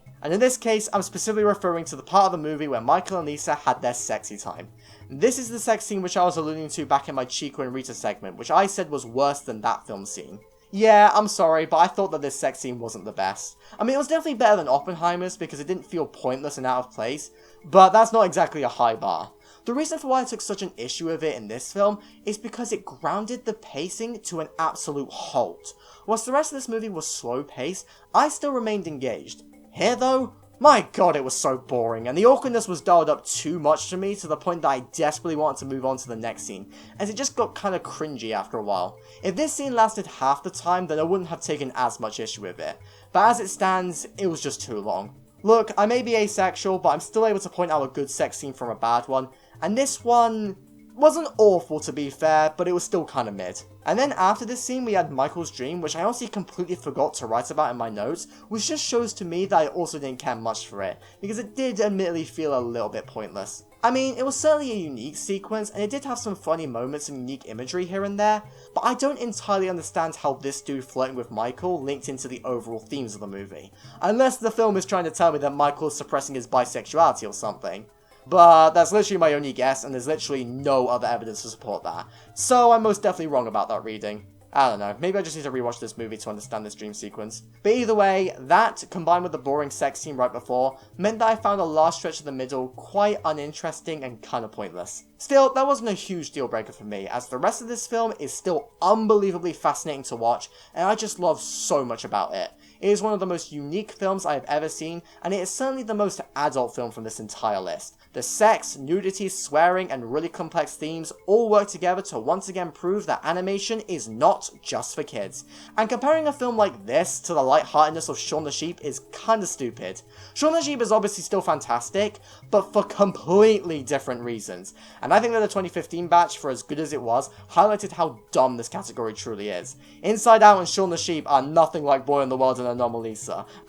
Speaker 1: and in this case I'm specifically referring to the part of the movie where Michael and Lisa had their sexy time. This is the sex scene which I was alluding to back in my Chico and Rita segment, which I said was worse than that film scene. Yeah, I'm sorry, but I thought that this sex scene wasn't the best. I mean, it was definitely better than Oppenheimer's because it didn't feel pointless and out of place, but that's not exactly a high bar. The reason for why I took such an issue with it in this film is because it grounded the pacing to an absolute halt. Whilst the rest of this movie was slow paced, I still remained engaged. Here though, my god, it was so boring, and the awkwardness was dialed up too much to me to the point that I desperately wanted to move on to the next scene, as it just got kinda cringy after a while. If this scene lasted half the time, then I wouldn't have taken as much issue with it, but as it stands, it was just too long. Look, I may be asexual, but I'm still able to point out a good sex scene from a bad one, and this one wasn't awful to be fair, but it was still kinda mid. And then after this scene we had Michael's dream, which I honestly completely forgot to write about in my notes, which just shows to me that I also didn't care much for it, because it did admittedly feel a little bit pointless. I mean, it was certainly a unique sequence, and it did have some funny moments and unique imagery here and there, but I don't entirely understand how this dude flirting with Michael linked into the overall themes of the movie, unless the film is trying to tell me that Michael is suppressing his bisexuality or something. But that's literally my only guess, and there's literally no other evidence to support that. So I'm most definitely wrong about that reading. I don't know, maybe I just need to rewatch this movie to understand this dream sequence. But either way, that, combined with the boring sex scene right before, meant that I found the last stretch of the middle quite uninteresting and kinda pointless. Still, that wasn't a huge deal breaker for me, as the rest of this film is still unbelievably fascinating to watch, and I just love so much about it. It is one of the most unique films I have ever seen, and it is certainly the most adult film from this entire list. The sex, nudity, swearing, and really complex themes all work together to once again prove that animation is not just for kids. And comparing a film like this to the lightheartedness of Shaun the Sheep is kinda stupid. Shaun the Sheep is obviously still fantastic, but for completely different reasons. And I think that the 2015 batch, for as good as it was, highlighted how dumb this category truly is. Inside Out and Shaun the Sheep are nothing like Boy in the World and Nominee,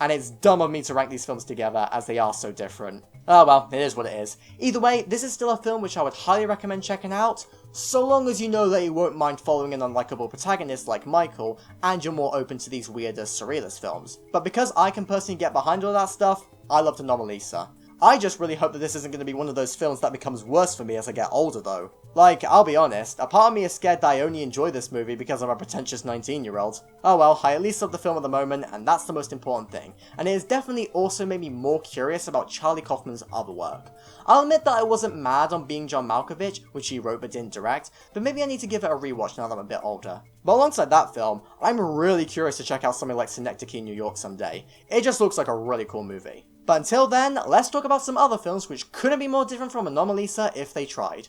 Speaker 1: and it's dumb of me to rank these films together as they are so different. Oh well, it is what it is. Either way, this is still a film which I would highly recommend checking out, so long as you know that you won't mind following an unlikable protagonist like Michael, and you're more open to these weirder, surrealist films. But because I can personally get behind all that stuff, I love Anomalisa. I just really hope that this isn't going to be one of those films that becomes worse for me as I get older though. Like, I'll be honest, a part of me is scared that I only enjoy this movie because I'm a pretentious 19-year-old. Oh well, I at least love the film at the moment, and that's the most important thing. And it has definitely also made me more curious about Charlie Kaufman's other work. I'll admit that I wasn't mad on Being John Malkovich, which he wrote but didn't direct, but maybe I need to give it a rewatch now that I'm a bit older. But alongside that film, I'm really curious to check out something like Synecdoche in New York someday. It just looks like a really cool movie. But until then, let's talk about some other films which couldn't be more different from Anomalisa if they tried.